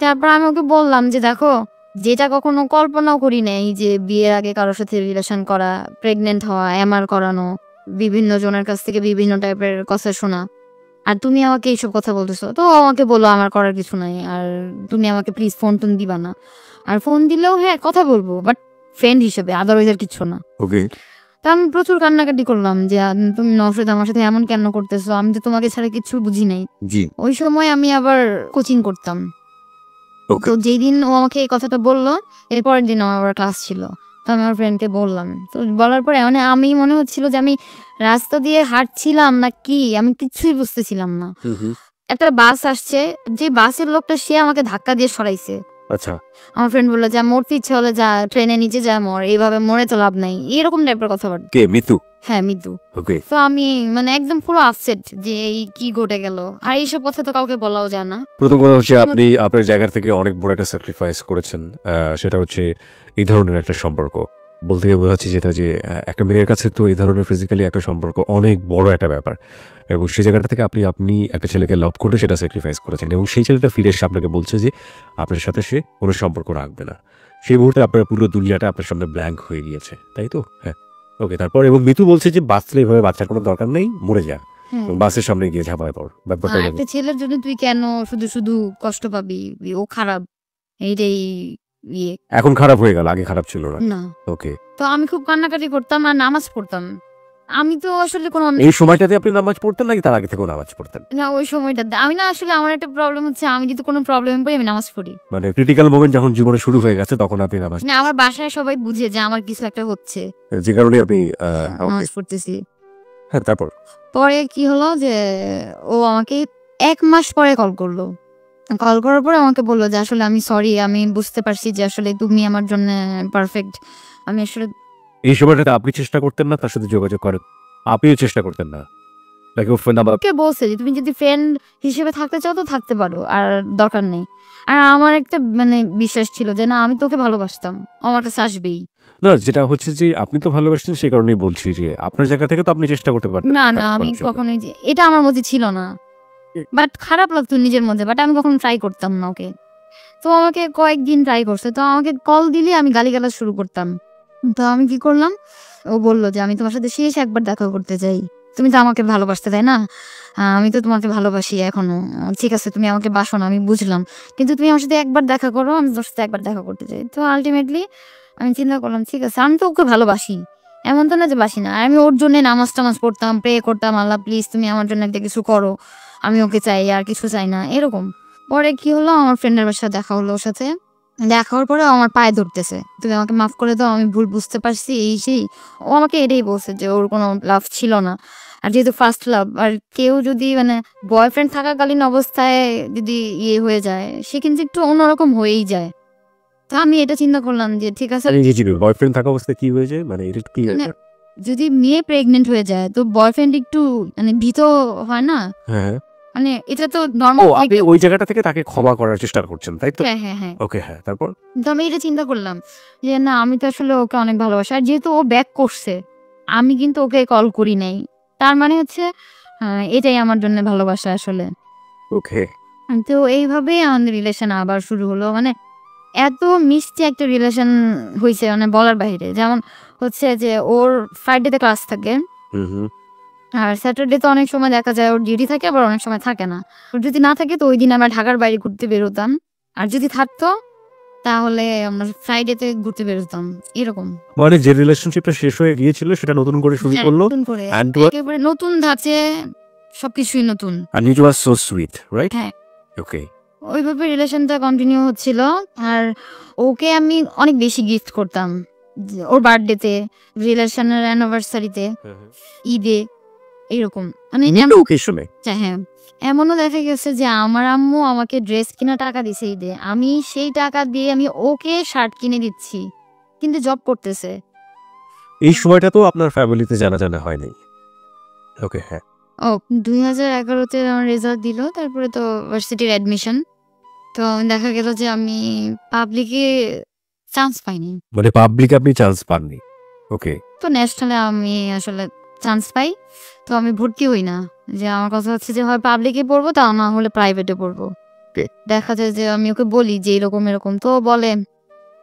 [SPEAKER 1] তারপর আমি ওকে বললাম যে দেখো, যেটা কখনো কল্পনাও করি নাই যে বিয়ের আগে কারোর সাথে রিলেশন করা, প্রেগনেন্ট হওয়া, এমআর করানো, বিভিন্ন জনের কাছ থেকে বিভিন্ন টাইপের কথা শোনা, আর তুমি আমাকে এইসব কথা বলতেছো। তো ও আমাকে বললো আমার করার কিছু নাই, আর তুমি আমাকে প্লিজ ফোন টোন দিবা না, আর ফোন দিলেও হ্যাঁ কথা বলবো, বাট ফ্রেন্ড হিসেবে, আদারওয়াইজ আর কিছু না।
[SPEAKER 2] ওকে,
[SPEAKER 1] তা আমি প্রচুর কান্নাকাটি করলাম যে তুমি নওশাদ আমার সাথে এমন কেন করতেছো, আমি তো তোমাকে ছাড়া কিছু বুঝি নাই।
[SPEAKER 2] জি,
[SPEAKER 1] ওই সময় আমি আবার কোচিং করতাম।
[SPEAKER 2] ওকে,
[SPEAKER 1] তো যেই দিন ও আমাকে এই কথাটা বললো, এর পরের দিন আমার আবার ক্লাস ছিল। তো আমি আমার ফ্রেন্ডকে বললাম। তো বলার পরে মানে আমি মনে হচ্ছিল যে আমি রাস্তা দিয়ে হাঁটছিলাম না কি, আমি কিছুই বুঝতেছিলাম না। একটা বাস আসছে, যে বাসের লোকটা সে আমাকে ধাক্কা দিয়ে সরাইছে।
[SPEAKER 2] আচ্ছা,
[SPEAKER 1] আমার ফ্রেন্ড বললো যা মরতে ইচ্ছে হলে যা, ট্রেনে নিচে যা মর, এইভাবে মরে তো লাভ নাই, এরকম টাইপের কথাবার্তা।
[SPEAKER 2] কে মিতু?
[SPEAKER 1] হ্যাঁ মৃদু।
[SPEAKER 2] ওকে,
[SPEAKER 1] তো আমি মানে একদম পুরো আপসেট যে এই কি ঘটে গেল, আর এইসব কথা তো কাউকে বলাও যায় না।
[SPEAKER 2] প্রথম কথা হচ্ছে আপনি আপনার জায়গা থেকে অনেক বড় একটা স্যাক্রিফাইস করেছেন। সেটা হচ্ছে এই ধরনের একটা সম্পর্ক বলতে গিয়ে বোঝাচ্ছি, যেটা যে একটা মেয়ের কাছে তো এই ধরনের ফিজিক্যালি একটা সম্পর্ক অনেক বড় একটা ব্যাপার, এবং সেই জায়গাটা থেকে আপনি আপনি একটা ছেলেকে লাভ করে সেটা স্যাক্রিফাইস করেছেন, এবং সেই ছেলেটা ফিরে এসে আপনাকে বলছে যে আপনার সাথে সে কোনো সম্পর্ক রাখবে না। সেই মুহূর্তে আপনার পুরো দুনিয়াটা আপনার সামনে ব্ল্যাঙ্ক হয়ে গিয়েছে, তাই তো? হ্যাঁ, ওকে, তারপর এবং মিতু বলছে যে বাঁচলে এভাবে বাচ্চার কোনো দরকার নেই, মরে যা,
[SPEAKER 1] হ্যাঁ,
[SPEAKER 2] বাসের সামনে গিয়ে ঝাঁপায় পড়, ব্যাপারটা
[SPEAKER 1] আর
[SPEAKER 2] এরকম।
[SPEAKER 1] একটা ছেলের জন্য তুই কেন শুধু শুধু কষ্ট পাবি, ও খারাপ, এইটাই ইয়ে
[SPEAKER 2] এখন খারাপ হয়ে গেল, আগে খারাপ ছিল না।
[SPEAKER 1] না।
[SPEAKER 2] ওকে,
[SPEAKER 1] তো আমি খুব কান্নাকাটি করতাম আর নামাজ পড়তাম। আমি তো আসলে কোনো
[SPEAKER 2] এই সময়টাতে আপনি নামাজ পড়তেন নাকি তার আগে থেকেও নামাজ পড়তেন?
[SPEAKER 1] না ওই সময়টাতে আমি না আসলে আমার একটা প্রবলেম হচ্ছে আমি যদি কোনো প্রবলেমে পড়ি আমি নামাজ পড়ি।
[SPEAKER 2] মানে ক্রিটিক্যাল মোমেন্ট যখন জীবনে শুরু হয়ে গেছে তখন আপনি নামাজ,
[SPEAKER 1] মানে আমার বাসায় সবাই বুঝে যে আমার কিছু একটা হচ্ছে,
[SPEAKER 2] যে কারণে আপনি
[SPEAKER 1] নামাজ পড়তেছি।
[SPEAKER 2] হ্যাঁ তারপর
[SPEAKER 1] পরে কি হলো যে ও আমাকে ১ মাস পরে কল করলো। কল করার পরে আমাকে বলল যে আসলে আমি সরি, আমি বুঝতে পারছি যে আসলে তুমি আমার জন্য পারফেক্ট। আমি আসলে
[SPEAKER 2] এই সময়টাতে আপনি চেষ্টা করতেন না তার সাথে যোগাযোগ করেন? আপনিও চেষ্টা করতেন না নাকি ওর ফোন নাম্বার?
[SPEAKER 1] ওকে বলছে যে তুমি যদি ফ্রেন্ড হিসেবে থাকতে চাও তো থাকতে পারো, আর দরকার নেই। আর আমার একটা মানে বিশ্বাস ছিল যে না আমি তোকে ভালোবাসতাম, ও আমার কাছে আসবেই।
[SPEAKER 2] না, যেটা হচ্ছে যে আপনি তো ভালোবাসছেন সেই কারণেই বলছি যে আপনার জায়গা থেকে তো আপনি চেষ্টা করতে পারতেন
[SPEAKER 1] না
[SPEAKER 2] না
[SPEAKER 1] আমি
[SPEAKER 2] করার জন্য।
[SPEAKER 1] কখনোই যে এটা আমার মধ্যে ছিল না, বাট খারাপ লাগতো নিজের মধ্যে, বাট আমি কখনো ট্রাই করতাম না ওকে। তো আমাকে কয়েকদিন ট্রাই করছে, তো আমাকে কল দিলে আমি গালিগালাজ শুরু করতাম। তো আমি কি করলাম, ও বলল যে আমি তোমার সাথে শেষ একবার দেখা করতে চাই, তুমি তো আমাকে ভালোবাসতে তাই না, আমি তো তোমাকে ভালোবাসি এখনো, ঠিক আছে তুমি আমাকে বাসো না আমি বুঝলাম, কিন্তু তুমি আমার সাথে একবার দেখা করো, আমি তোর সাথে একবার দেখা করতে চাই। তো আলটিমেটলি আমি চিন্তা করলাম ঠিক আছে আমি তো ওকে ভালোবাসি, এমন তো না যে বাসি না। আর আমি ওর জন্য নামাজ টামাজ পড়তাম, প্রে করতাম, আল্লাহ প্লিজ তুমি আমার জন্য একটা কিছু করো, আমি ওকে চাই আর কিছু চাই না এরকম। পরে কি হলো, আমার ফ্রেন্ডের বাসায় দেখা হলো ওর সাথে। দেখা হওয়ার পরে ও আমার পায়ে ধরতেছে, তুমি আমাকে মাফ করে দাও, আমি ভুল বুঝতে পারছি এই সেই। ও আমাকে এটাই বলছে যে ওর কোনো লাভ ছিল না, আর যেহেতু ফার্স্ট লাভ, আর কেউ যদি মানে বয়ফ্রেন্ড থাকাকালীন অবস্থায় যদি ইয়ে হয়ে যায় সে কিন্তু একটু অন্যরকম হয়েই যায়। তো আমি এটা চিন্তা করলাম যে ঠিক আছে,
[SPEAKER 2] বয়ফ্রেন্ড থাকা অবস্থায় কি হয়েছে, মানে এটা কি
[SPEAKER 1] মানে যদি মেয়ে প্রেগনেন্ট হয়ে যায় তো বয়ফ্রেন্ড একটু মানে ভীত হয় না,
[SPEAKER 2] হ্যাঁ
[SPEAKER 1] মানে এটা তো
[SPEAKER 2] ও
[SPEAKER 1] নর্মাল।
[SPEAKER 2] আপনি ওই জায়গাটা থেকে তাকে ক্ষমা করার চেষ্টা করছেন তাই তো?
[SPEAKER 1] হ্যাঁ হ্যাঁ হ্যাঁ।
[SPEAKER 2] ওকে হ্যাঁ তারপর?
[SPEAKER 1] তো আমি এটা চিন্তা করলাম যে না আমি তো আসলে ওকে অনেক ভালোবাসি, আর যেহেতু ও ব্যাক করছে আমি কিন্তু ওকে কল করি নাই, তার মানে হচ্ছে এটাই আমার জন্য ভালোবাসা আসলে।
[SPEAKER 2] ওকে
[SPEAKER 1] তো এইভাবেই আমাদের রিলেশন আবার শুরু হলো, মানে এত মিষ্টি একটা রিলেশন হয়েছে মানে বলার বাইরে। যেমন হচ্ছে যে ওর ফ্রাইডেতে ক্লাস থাকে,
[SPEAKER 2] হুম হুম
[SPEAKER 1] আর স্যাটারডে তো অনেক সময় দেখা যায় ওর ডিউটি থাকে, আবার অনেক সময় থাকে না। ওর যদি না থাকে তো ওই দিন আমরা ঢাকার বাইরে ঘুরতে বেরোতাম, আর যদি থাকতো তাহলে আমরা ফ্রাইডেতে ঘুরতে বেরোতাম এরকম।
[SPEAKER 2] মানে যে রিলেশনশিপটা শেষ হয়ে গিয়েছিল সেটা নতুন করে শুরু
[SPEAKER 1] হ্যাঁ,
[SPEAKER 2] করলো,
[SPEAKER 1] নতুন করে
[SPEAKER 2] and what
[SPEAKER 1] একেবারে নতুন ধাঁচে সবকিছুই নতুন।
[SPEAKER 2] and it was so sweet right?
[SPEAKER 1] হ্যাঁ,
[SPEAKER 2] ওকে
[SPEAKER 1] ওইভাবে রিলেশনটা কন্টিনিউ হচ্ছিল। আর ওকে আমি অনেক বেশি গিফট করতাম, ওর বার্থডেতে, রিলেশনের অ্যানিভার্সারিতে, ঈদে, এরকম মানে
[SPEAKER 2] ওকে শুনে
[SPEAKER 1] হ্যাঁ। এমনও দেখা গেছে যে আমার আম্মু আমাকে ড্রেস কিনা টাকা দিছে ঈদে, আমি সেই টাকা দিয়ে আমি ওকে শার্ট কিনে দিচ্ছি, কিন্তু জব করতেছে।
[SPEAKER 2] এই সময়টা তো আপনার ফ্যামিলিতে জানা জানা হয়নি। ওকে হ্যাঁ
[SPEAKER 1] ও 2011-তে আমার রেজাল্ট দিল, তারপরে তো ভার্সিটির অ্যাডমিশন। তো দেখা গেল যে আমি পাবলিকে চান্স পাইনি,
[SPEAKER 2] মানে পাবলিক আপনি চান্স পাননি। ওকে
[SPEAKER 1] তো ন্যাশনালে আমি আসলে চান্স পাই। তো আমি ভর্তি হই না, যে আমার কথা হচ্ছে যে হয় পাবলিকে পড়বো তা না হলে প্রাইভেটে পড়বো। দেখা যায় যে আমি ওকে বলি যে এরকম এরকম, তো বলে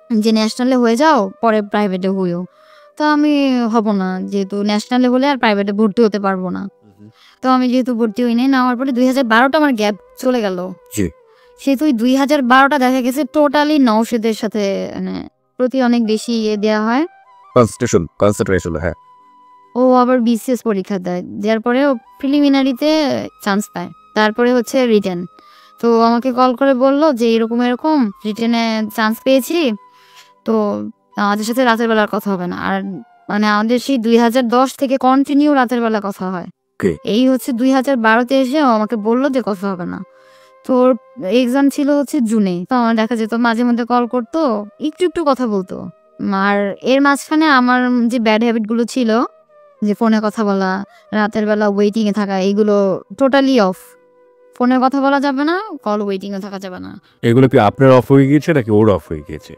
[SPEAKER 1] যে ন্যাশনালে হয়ে যাও পরে প্রাইভেটে হইও। তো আমি হব না, যেহেতু ন্যাশনালে হলে আর প্রাইভেটে ভর্তি হতে পারবো না। তো আমি যেহেতু ভর্তি হই নাই, না হওয়ার পরে 2012টা আমার গ্যাপ চলে গেল।
[SPEAKER 2] জি
[SPEAKER 1] সেহেতু 2012টা দেখা গেছে টোটালি নওশেদের সাথে মানে প্রতি অনেক বেশি ইয়ে দেওয়া হয়।
[SPEAKER 2] কনসেন্ট্রেশন হ্যাঁ
[SPEAKER 1] ও আবার বিসিএস পরীক্ষা দেয়, দেওয়ার পরে ও প্রিলিমিনারিতে চান্স পায়, তারপরে হচ্ছে রিটেন। তো আমাকে কল করে বলল যে এরকম এরকম রিটেনে চান্স পেয়েছি, তো আমাদের সাথে রাতের বেলার কথা হবে না। আর মানে আমাদের সেই 2010 থেকে কন্টিনিউ রাতের বেলা কথা হয়।
[SPEAKER 2] Okay.
[SPEAKER 1] এই হচ্ছে 2012তে এসে ও আমাকে বললো যে কথা হবে না। তোর এক্সাম ছিল হচ্ছে জুনে, তো আমার দেখা যেত মাঝে মধ্যে কল করতো, একটু একটু কথা বলতো। আর এর মাঝখানে আমার যে ব্যাড হ্যাবিট গুলো ছিল, যে ফোনে কথা বলা, রাতের বেলা ওয়েটিং এ থাকা, এইগুলো টোটালি অফ। ফোনে কথা বলা যাবে না, কল ওয়েটিং এ থাকা যাবে না।
[SPEAKER 2] এগুলো কি আপনার অফ হয়ে গিয়েছে নাকি ওর অফ হয়ে গিয়েছে?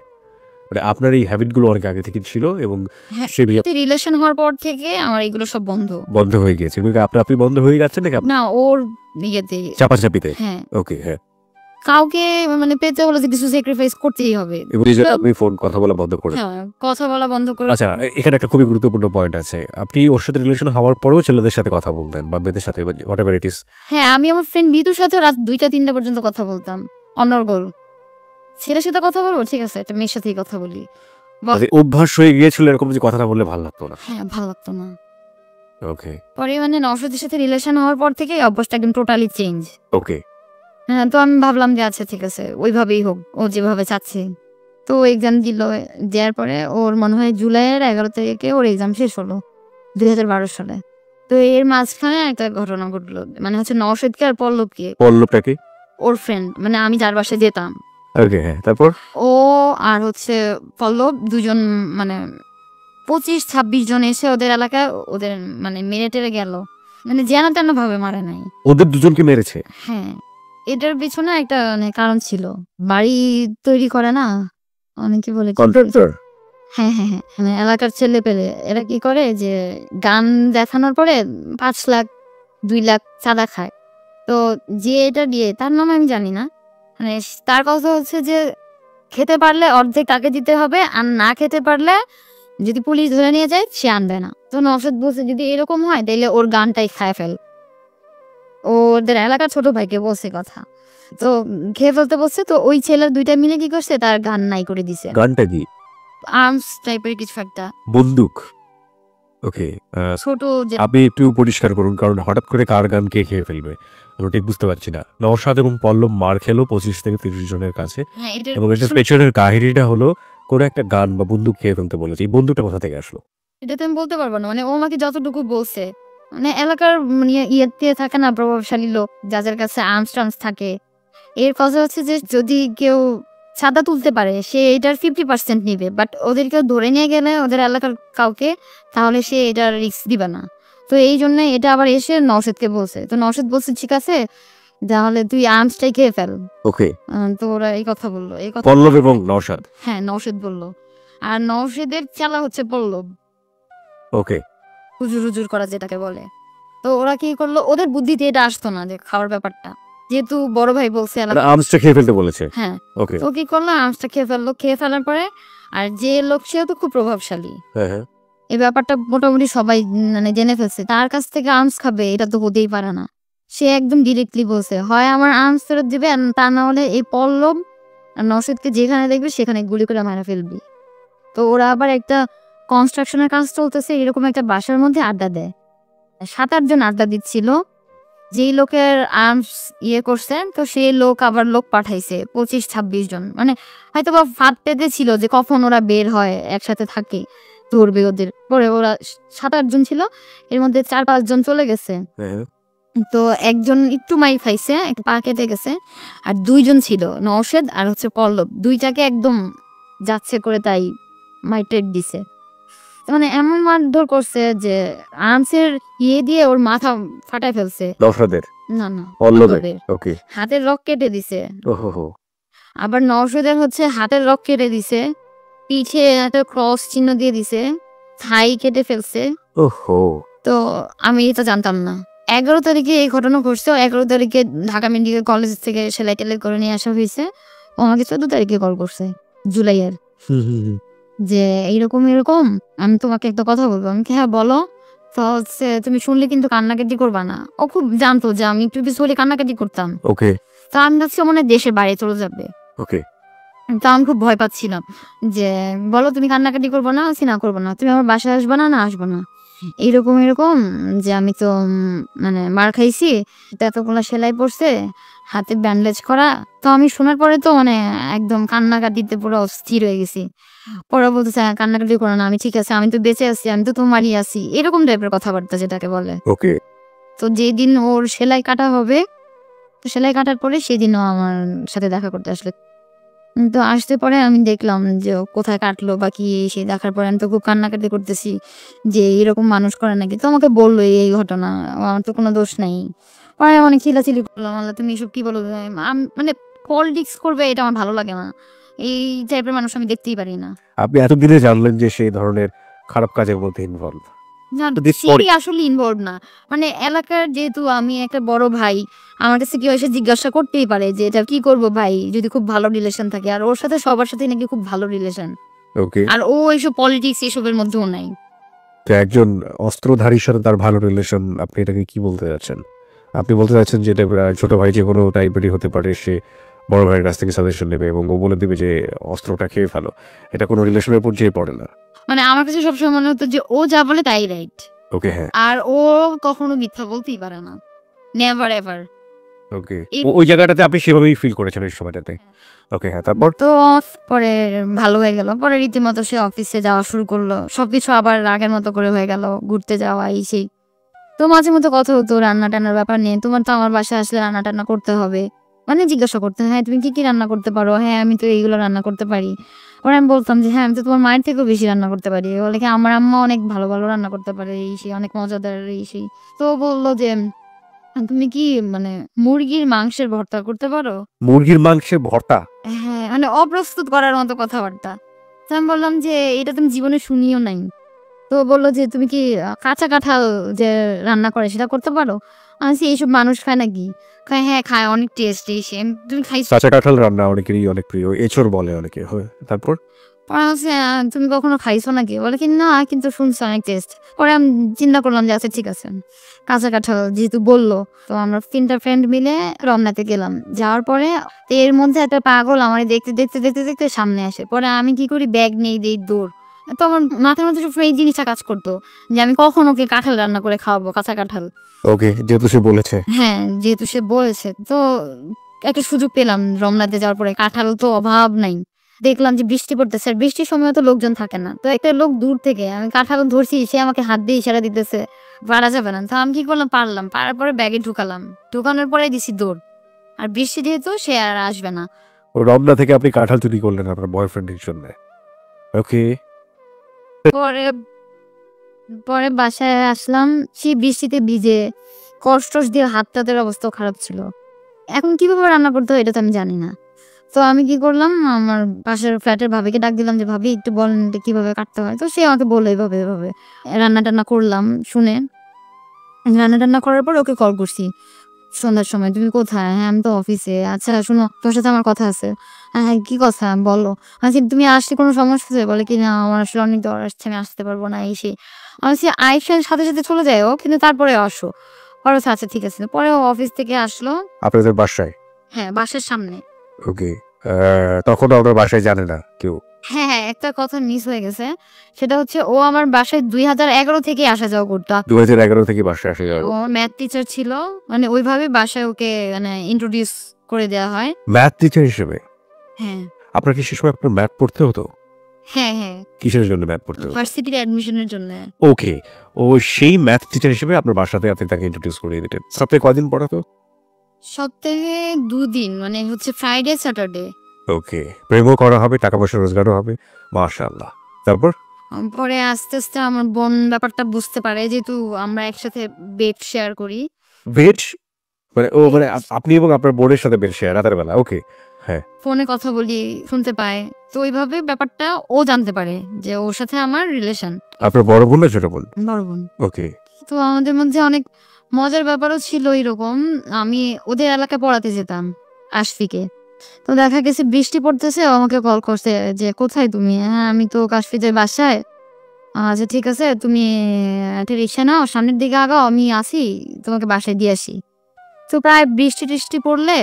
[SPEAKER 2] মানে আপনার এই হ্যাবিটগুলো অনেক আগে থেকে ছিল এবং
[SPEAKER 1] হ্যাঁ,
[SPEAKER 2] সে
[SPEAKER 1] রিলেশন হওয়ার পর থেকে আমার এগুলো সব বন্ধ।
[SPEAKER 2] বন্ধ হয়ে গিয়েছে, এগুলো কি আপনি বন্ধ হয়ে যাচ্ছে নাকি
[SPEAKER 1] না ওর ইয়েতে
[SPEAKER 2] চাপাচাপিতে?
[SPEAKER 1] হ্যাঁ,
[SPEAKER 2] ওকে হ্যাঁ
[SPEAKER 1] কাউকে মানে পেতে হলে যে কিছু স্যাক্রিফাইস করতেই হবে।
[SPEAKER 2] এবং এই জন্য আপনি ফোন কথা বলা বন্ধ করে।
[SPEAKER 1] হ্যাঁ, কথা বলা বন্ধ করে।
[SPEAKER 2] আচ্ছা এখানে একটা খুবই গুরুত্বপূর্ণ পয়েন্ট আছে, আপনি ওর সাথে রিলেশন হওয়ার পরেও ছেলেদের সাথে কথা বলতেন বা মেয়েদের সাথে হোয়াট এভার ইট ইজ?
[SPEAKER 1] হ্যাঁ, আমি আমার ফ্রেন্ড বিতুর সাথে রাত 2টা-3টা পর্যন্ত কথা বলতাম অনর্গল। ছেলের সাথে কথা বলবো ঠিক আছে, একটা মেয়ের সাথেই কথা বলি।
[SPEAKER 2] অভ্যাস হয়ে গিয়েছিল এরকম যে কথাটা বললে ভালো লাগতো না?
[SPEAKER 1] হ্যাঁ, ভালো লাগতো না।
[SPEAKER 2] ওকে
[SPEAKER 1] পরে মানে নওশাদের সাথে রিলেশন হওয়ার পর থেকে অভ্যাসটা একদম টোটালি চেঞ্জ।
[SPEAKER 2] ওকে
[SPEAKER 1] হ্যাঁ, তো আমি ভাবলাম যে আচ্ছা ঠিক আছে ওইভাবেই হোক, ও যেভাবে চাচ্ছে। তো এক্সাম দিল, দেওয়ার পরে ওর মনে হয় জুলাইয়ের 11 তারিখে ওর এক্সাম শেষ হলো 2012 সালে। তো এর মাঝখানে একটা ঘটনা ঘটলো, মানে হচ্ছে নওশাদকে আর
[SPEAKER 2] পল্লবটাকে
[SPEAKER 1] ওর ফ্রেন্ড, মানে আমি যার বাসায় যেতাম,
[SPEAKER 2] ওকে হ্যাঁ তারপর
[SPEAKER 1] ও আর হচ্ছে পল্লব দুজন, মানে 25-26 জন এসে ওদের এলাকায় ওদের মানে মেরে টেরে গেল, মানে যেন তেন ভাবে মারে নাই।
[SPEAKER 2] ওদের দুজনকে মেরেছে?
[SPEAKER 1] হ্যাঁ, এটার পিছনে একটা মানে কারণ ছিল। বাড়ি তৈরি করে না অনেকে বলে কি?
[SPEAKER 2] কন্ট্রাক্টর?
[SPEAKER 1] হ্যাঁ হ্যাঁ হ্যাঁ, মানে এলাকার ছেলে পেলে এরা কি করে যে গান দেখানোর পরে 5 লাখ 2 লাখ চাঁদা খায়। তো যে এটা দিয়ে তার নাম আমি জানি না, মানে তার কথা হচ্ছে যে খেতে পারলে অর্ধেক তাকে দিতে হবে, আর না খেতে পারলে যদি পুলিশ ধরে নিয়ে যায় সে আনবে না। তো নওশাদ বলছে যদি এরকম হয় তাহলে ওর গানটাই খায় ফেল। ওদের এলাকার ছোট ভাইকে বলছে কথা, তো খেয়ে ফেলতে বলছে। তো ওই ছেলের 2টা মিলে কি করছে, তার গান নাই করে দিছে।
[SPEAKER 2] গানটা কি?
[SPEAKER 1] আর্মস টাইপের কিছু একটা
[SPEAKER 2] বন্দুক? ওকে
[SPEAKER 1] ছোট যে,
[SPEAKER 2] আপনি একটু পরিষ্কার করুন, কারণ হঠাৎ করে কার গান কে খেয়ে ফেলবে আমি ঠিক বুঝতে পারছি না। নওশাদ এবং পল্লব মার খেলো 25 থেকে 30 জনের কাছে,
[SPEAKER 1] হ্যাঁ এটার
[SPEAKER 2] এবং এটার পেছনের কাহিনীটা হলো কোনো একটা গান বা বন্দুক খেয়ে ফেলতে বলেছে। এই বন্দুকটা কোথা থেকে আসলো?
[SPEAKER 1] এটা তো আমি বলতে পারবো না, মানে ও আমাকে যতটুকু বলছে, মানে এলাকার মানে ইয়েতে থাকে না প্রভাবশালী লোক যাদের কাছে আর্মস টার্মস থাকে, এর কথা হচ্ছে যে যদি কেউ চাঁদা তুলতে পারে সে এটার 50% নিবে, বাট ওদেরকে ধরে নিয়ে গেলে ওদের এলাকার কাউকে, তাহলে সে এটার রিস্ক দিবে না। তো এই জন্য এটা আবার এসে নওশাদকে বলছে। তো নওশাদ বলছে ঠিক আছে তাহলে তুই আর্মসটাই খেয়ে ফেল।
[SPEAKER 2] ওকে
[SPEAKER 1] তো ওরা এই কথা বললো, এই কথা
[SPEAKER 2] পল্লব এবং নওশাদ?
[SPEAKER 1] হ্যাঁ নওশাদ বললো, আর নওশাদের চালা হচ্ছে পল্লব,
[SPEAKER 2] ওকে
[SPEAKER 1] হুজুর হুজুর করা যেটাকে বলে। তো ওরা কি করলো, ওদের বুদ্ধিতে এটা আসতো না যে খাওয়ার ব্যাপারটা, যেহেতু বড় ভাই বলছে
[SPEAKER 2] মানে আর্মসটা খেয়ে ফেলতে বলেছে?
[SPEAKER 1] হ্যাঁ।
[SPEAKER 2] ওকে
[SPEAKER 1] তো কি করলো, আর্মসটা খেয়ে ফেললো। খেয়ে ফেলার পরে আর যে লোক সেও তো খুব প্রভাবশালী,
[SPEAKER 2] হ্যাঁ হ্যাঁ
[SPEAKER 1] এই ব্যাপারটা মোটামুটি সবাই মানে জেনে ফেলছে, তার কাছ থেকে আর্মস খাবে এটা তো হতেই পারে না। সে একদম ডিরেক্টলি বলছে হয় আমার আর্মস ফেরত দিবে, আর তা না হলে এই পল্লব আর নওশাদকে যেখানে দেখবে সেখানে গুলি করে মারা ফেলবি। তো ওরা আবার একটা কনস্ট্রাকশনের কাজ চলতেছে, এরকম একটা বাসার মধ্যে আড্ডা দেয়। 7-8 জন আড্ডা দিচ্ছিল, যেই লোকের আর্মস করছে তো সেই লোক আবার লোক পাঠাইছে 25-26 জন, মানে হয়তো বা ফাঁদ পেতে ছিল যে কখন ওরা বের হয় একসাথে থাকে ধরবে ওদের। পরে ওরা 7-8 জন ছিল, এর মধ্যে 4-5 জন চলে গেছে।
[SPEAKER 2] হ্যাঁ
[SPEAKER 1] তো একজন একটু মাই খাইছে, একটু পা কেটে গেছে, আর 2 জন ছিল নওশাদ আর হচ্ছে পল্লব, দুইটাকে একদম যাচ্ছে করে তাই মাইটেড দিছে। মানে এমন মারধর করছে যে আর্মসের দিয়ে ওর মাথা ফাটায় ফেলছে।
[SPEAKER 2] নওশাদের?
[SPEAKER 1] না না,
[SPEAKER 2] পল্লবের?
[SPEAKER 1] পল্লবের
[SPEAKER 2] ওকে
[SPEAKER 1] হাতের রক কেটে দিছে।
[SPEAKER 2] ওহো
[SPEAKER 1] আবার নওশাদের হচ্ছে হাতের রক কেটে দিছে, পিঠে একটা ক্রস চিহ্ন দিয়ে দিছে, থাই কেটে ফেলছে।
[SPEAKER 2] ওহো
[SPEAKER 1] তো আমি এটা জানতাম না। 11 তারিখে এই ঘটনা ঘটছে, 11 তারিখে ঢাকা মেডিকেল কলেজ থেকে সেলাই টেলাই করে নিয়ে আসা হয়েছে। ও আমাকে 14 তারিখে কল করছে জুলাইয়ের, যে এইরকম এরকম আমি তোমাকে একটা কথা বলবো। আমি কি হ্যাঁ বলো। তো হচ্ছে তুমি শুনলে কিন্তু কান্নাকাটি করবা না। ও খুব জানতো যে আমি একটু কিছু হলে কান্নাকাটি করতাম।
[SPEAKER 2] ওকে
[SPEAKER 1] তো আমি ভাবছি মনে হয় দেশের বাইরে চলে যাবে।
[SPEAKER 2] ওকে
[SPEAKER 1] তো আমি খুব ভয় পাচ্ছিলাম যে বলো তুমি কান্নাকাটি করবো না? না করবো না। তুমি আমার বাসায় আসবে না? না আসবো না। এরকম এরকম যে আমি তো মানে মার খাইছি, এতগুলো সেলাই পড়ছে, হাতে ব্যান্ডেজ করা। তো আমি শোনার পরে তো মানে একদম কান্নাকাটিতে পুরো অস্থির হয়ে গেছি। পরে বলতেছে কান্নাকাটি করো না, আমি ঠিক আছে, আমি তো বেঁচে আছি, আমি তো তোমারই আছি, এরকম টাইপের কথাবার্তা যেটাকে বলে।
[SPEAKER 2] ওকে
[SPEAKER 1] তো যেদিন ওর সেলাই কাটা হবে, তো সেলাই কাটার পরে সেদিনও আমার সাথে দেখা করতে আসলে। তো আসতে পরে আমি দেখলাম যে ও কোথায় কাটলো বা কি, সে দেখার পরে আমি তো খুব কান্নাকাটি করতেছি যে এরকম মানুষ করে নাকি। তো আমাকে বললো এই ঘটনা, আমার তো কোনো দোষ নাই। পরে অনেক চিলাচিলি করলাম, আল্লাহ তুমি এসব কি বলো। মানে পলিটিক্স করবে এটা আমার ভালো লাগে না, এই টাইপের মানুষ আমি দেখতেই পারি না।
[SPEAKER 2] আপনি এতদিনে জানলেন যে সেই ধরনের খারাপ কাজের মধ্যে ইনভলভ?
[SPEAKER 1] না
[SPEAKER 2] তো this
[SPEAKER 1] সে আসলে ইনভলভ না, মানে এলাকার যেহেতু আমি একটা বড় ভাই, আমার কাছে কেউ এসে জিজ্ঞাসা করতেই পারে যে এটা কি করবো ভাই, যদি খুব ভালো রিলেশন থাকে। আর ওর সাথে সবার সাথে নাকি খুব ভালো রিলেশন,
[SPEAKER 2] ওকে
[SPEAKER 1] আর ও এইসব পলিটিক্স এসবের মধ্যেও নাই।
[SPEAKER 2] তো একজন অস্ত্রধারীর সাথে তার ভালো রিলেশন, আপনি এটাকে কি বলতে যাচ্ছেন? আপনি বলতে চাচ্ছেন যে এটা ছোট ভাই যে কোনো টাইপেরই হতে পারে, সে বড় ভাইয়ের কাছ থেকে সাজেশন নেবে এবং ও বলে দিবে যে অস্ত্রটা খেয়ে ফেলো, এটা কোনো রিলেশনের পর্যায়ে পড়ে না?
[SPEAKER 1] মানে আমার কাছে সবসময় মনে হতো যে ও যা বলে তাই রাইট।
[SPEAKER 2] ওকে, হ্যাঁ,
[SPEAKER 1] আর ও কখনো মিথ্যা বলতেই পারে না, নেভার এভার।
[SPEAKER 2] ওকে। ওই জায়গাটাতে আপনি সেভাবেই ফিল করেছেন ওই সময়টাতে। ওকে, হ্যাঁ, তারপর?
[SPEAKER 1] তো পরে ভালো হয়ে গেল, পরে রীতিমতো সে অফিসে যাওয়া শুরু করলো, সবকিছু আবার আগের মতো করে হয়ে গেল, ঘুরতে যাওয়া এই সেই। তো মাঝে মধ্যে কথা হতো রান্না টান্নার ব্যাপার নিয়ে, তোমার তো আমার বাসায় আসলে রান্না টান্না করতে হবে, মানে জিজ্ঞাসা করতেন, হ্যাঁ তুমি কি কি রান্না করতে পারো, হ্যাঁ আমি তো এইগুলো রান্না করতে পারি। পরে আমি বলতাম যে হ্যাঁ আমি তো তোমার মায়ের থেকেও বেশি রান্না করতে পারি, বলে কি আমার আম্মা অনেক ভালো ভালো রান্না করতে পারে এই সেই, অনেক মজাদার এই সেই। তো বললো যে তুমি কি মানে মুরগির মাংসের ভর্তা করতে পারো?
[SPEAKER 2] মুরগির মাংসের ভর্তা?
[SPEAKER 1] হ্যাঁ, মানে অপ্রস্তুত করার মতো কথাবার্তা। তো আমি বললাম যে এটা তুমি জীবনে শুনিও নাই। তো বলল যে তুমি কি কাঁচা কাঁঠাল যে রান্না করে সেটা করতে পারো? আমি বলছি এইসব মানুষ খায় নাকি? কয় হ্যাঁ খায়, অনেক টেস্টি সে। তুমি খাইছো?
[SPEAKER 2] কাঁচা কাঁঠাল রান্না অনেকেরই অনেক প্রিয়। এঁচোড় বলে অনেকে। হয়, তারপর?
[SPEAKER 1] পরে আমি বলছি তুমি কখনো খাইছো নাকি? বলে কি না কিন্তু শুনছি অনেক টেস্ট। পরে আমি চিন্তা করলাম যে আচ্ছা ঠিক আছে। কাঁচা কাঁঠাল যেহেতু বলল, তো আমরা ৩ টা ফ্রেন্ড মিলে রমনাতে গেলাম। যাওয়ার পরে তো এর মধ্যে একটা পাগল আমারে দেখতে সামনে আসে। পরে আমি কি করি ব্যাগ নেই দেই দৌড়। তো আমার মাথার মধ্যে সবসময় এই জিনিসটা কাজ করতো যে আমি কখন ওকে কাঁঠাল রান্না করে খাওয়াবো, কাঁচা কাঁঠাল।
[SPEAKER 2] ওকে, যেহেতু সে বলেছে।
[SPEAKER 1] হ্যাঁ, যেহেতু সে বলেছে। তো একটা সুযোগ পেলাম রমনাতে যাওয়ার পরে, কাঁঠাল তো অভাব নাই। দেখলাম যে বৃষ্টি পড়তেছে, আর বৃষ্টির সময় তো লোকজন থাকে না। তো একটা লোক দূর থেকে আমি কাঁঠাল ধরছি, সে আমাকে হাত দিয়ে ইশারা দিতেছে পারা যাবে না। তো আমি কি করলাম, পারলাম। পারার পরে ব্যাগে ঢুকালাম। ঢুকানোর পরে দিছি দৌড়। আর বৃষ্টি যেহেতু সে আর আসবে না।
[SPEAKER 2] রমনা থেকে আপনি কাঁঠাল চুরি করলেন আপনার বয়ফ্রেন্ডের জন্য। ওকে।
[SPEAKER 1] পরে পরে বাসায় আসলাম, সেই বৃষ্টিতে ভিজে কষ্ট দিয়ে হাত টাতের অবস্থাও খারাপ ছিল। এখন কিভাবে রান্না করতে হয় এটা তো আমি জানি না। তো আমি কি করলাম, আমার পাশের ফ্ল্যাটের ভাবিকে ডাক দিলাম যে ভাবি একটু বলেন এটা কিভাবে কাটতে হয়। তো সে আমাকে বললো এভাবে রান্না টান্না করলাম। শুনে রান্না টান্না করার পর ওকে কল করছি সন্ধ্যার সময়, তুমি কোথায়? হ্যাঁ আমি তো অফিসে। আচ্ছা শোনো, তোর সাথে আমার কথা আছে। হ্যাঁ হ্যাঁ কি কথা বলো। আচ্ছা তুমি আসলে কোনো সমস্যা আছে? বলে কি না আমার আসলে অনেক দর আসছে, আমি আসতে পারবো না এই সেই। আমি বলছি আইসার সাথে সাথে চলে যায় ও, কিন্তু তারপরে আসো। পরে বলছে, আচ্ছা ঠিক আছে। পরে ও অফিস থেকে আসলো।
[SPEAKER 2] আপনাদের বাসায়?
[SPEAKER 1] হ্যাঁ বাসার সামনে।
[SPEAKER 2] ওকে। তখন আপনার বাসায় জানে না কেউ?
[SPEAKER 1] হ্যাঁ, হ্যাঁ, একটা কথা মিস হয়ে গেছে। সেটা হচ্ছে ও আমার বাসায় ২০১১ থেকেই আসা যাওয়া করতো।
[SPEAKER 2] 2011 থেকে বাসায় আসে যাবে?
[SPEAKER 1] ও ম্যাথ টিচার ছিল। মানে ওইভাবে বাসায় ওকে মানে ইন্ট্রোডিউস করে দেওয়া হয়।
[SPEAKER 2] ম্যাথ টিচার হিসেবে?
[SPEAKER 1] হ্যাঁ,
[SPEAKER 2] আপনার কি সে সময় আপনার ম্যাথ পড়তে হতো?
[SPEAKER 1] হ্যাঁ, হ্যাঁ।
[SPEAKER 2] কিসের জন্য ম্যাথ পড়তে হতো?
[SPEAKER 1] ভার্সিটির অ্যাডমিশনের জন্য।
[SPEAKER 2] ওকে। ও সেই ম্যাথ টিচার হিসেবে আপনার বাসাতে আপনি তাকে ইন্ট্রোডিউস করিয়ে দিতেন। সপ্তাহে কয়দিন পড়াতো?
[SPEAKER 1] সপ্তাহে ২ দিন, মানে হচ্ছে ফ্রাইডে, স্যাটারডে।
[SPEAKER 2] ওকে। প্রেমও করা হবে, টাকা পয়সা রোজগারও হবে। মাশাআল্লাহ। তারপর?
[SPEAKER 1] পরে আস্তে, আস্তে আমার বোন ব্যাপারটা বুঝতে পারে, যেহেতু আমরা একসাথে বেড শেয়ার করি।
[SPEAKER 2] বেড? মানে মানে আপনি এবং আপনার বোনের সাথে বেড শেয়ার রাতের বেলা। ওকে। হ্যাঁ।
[SPEAKER 1] ফোনে কথা বলি, শুনতে পায়। তো ওইভাবে ব্যাপারটা ও জানতে পারে যে ওর সাথে আমার রিলেশন।
[SPEAKER 2] আপনার বড় বোন না ছোট বোন?
[SPEAKER 1] বড় বোন।
[SPEAKER 2] ওকে।
[SPEAKER 1] তো আমাদের মধ্যে অনেক মজার ব্যাপারও ছিল এরকম। আমি ওদের এলাকায় পড়াতে যেতাম, আশফিকে। তো দেখা গেছে বৃষ্টি পড়তেছে, ও আমাকে কল করছে যে, "কোথায় তুমি?" "হ্যাঁ, আমি তো কাশফিদের বাসায়।" "আচ্ছা ঠিক আছে, তুমি একটা রিক্সা নাও, সামনের দিকে আগাও, আমি আছি, তোমাকে বাসায় দিয়ে আসি।" তো প্রায় বৃষ্টি-টিষ্টি পড়লে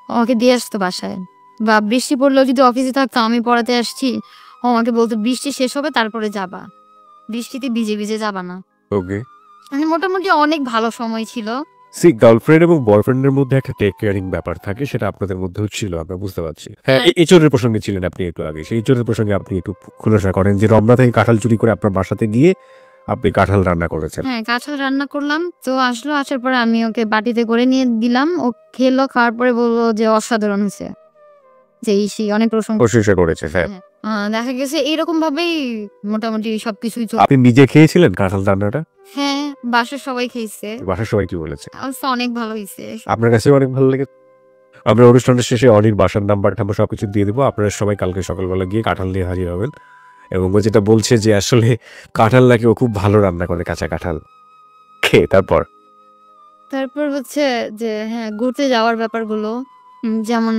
[SPEAKER 1] ও আমাকে দিয়ে আসতো বাসায়। বা বৃষ্টি পড়লেও যদি অফিসে থাকতাম, আমি পড়াতে আসছি, ও আমাকে বলতো, "বৃষ্টি শেষ হবে তারপরে যাবা। বৃষ্টিতে ভিজে যাবা না।"
[SPEAKER 2] ওকে।
[SPEAKER 1] মানে মোটামুটি অনেক ভালো সময় ছিল।
[SPEAKER 2] গার্লফ্রেন্ড এবং বয়ফ্রেন্ডের মধ্যে একটা টেক কেয়ারিং ব্যাপার থাকে, সেটা আপনাদের মধ্যেও ছিল, আমরা বুঝতে পারছি। হ্যাঁ,
[SPEAKER 1] হ্যাঁ।
[SPEAKER 2] এঁচোড়ের প্রসঙ্গে ছিলেন আপনি একটু আগে। সেই এঁচোড়ের প্রসঙ্গে আপনি একটু খোলাসা করেন যে রমনা থেকে কাঁঠাল চুরি করে আপনার বাসাতে গিয়ে আপনি কাঁঠাল রান্না করেছেন।
[SPEAKER 1] হ্যাঁ, কাঁঠাল রান্না করলাম। তো আসলো, আসার পরে আমি ওকে বাটিতে করে নিয়ে দিলাম। ও খেলো, খাওয়ার পরে বলল যে অসাধারণ হইছে। যে এই সেই অনেক প্রশংসা।
[SPEAKER 2] প্রশংসা করেছে, হ্যাঁ।
[SPEAKER 1] হ্যাঁ। দেখা গেছে এরকম ভাবেই মোটামুটি সবকিছুই
[SPEAKER 2] আপনি নিজে খেয়েছিলেন কাঁঠাল রান্নাটা?
[SPEAKER 1] হ্যাঁ, বাসার সবাই খাইছে।
[SPEAKER 2] বাসার সবাই কি বলেছে?
[SPEAKER 1] অবশ্য অনেক ভালো হইছে।
[SPEAKER 2] আপনার কাছেও অনেক ভালো লেগেছে? আমরা অনুষ্ঠানের শেষে অনির বাসার নাম্বার-টাম্বার সবকিছু দিয়ে দিব। আপনারা সবাই কালকে সকালবেলা গিয়ে কাঁঠাল নিয়ে হাজির হবেন। এবং ও যেটা বলছে যে আসলে কাঁঠাল নাকি ও খুব ভালো রান্না করে, কাঁচা কাঁঠাল। তারপর?
[SPEAKER 1] তারপর হচ্ছে যে হ্যাঁ, ঘুরতে যাওয়ার ব্যাপারগুলো। যেমন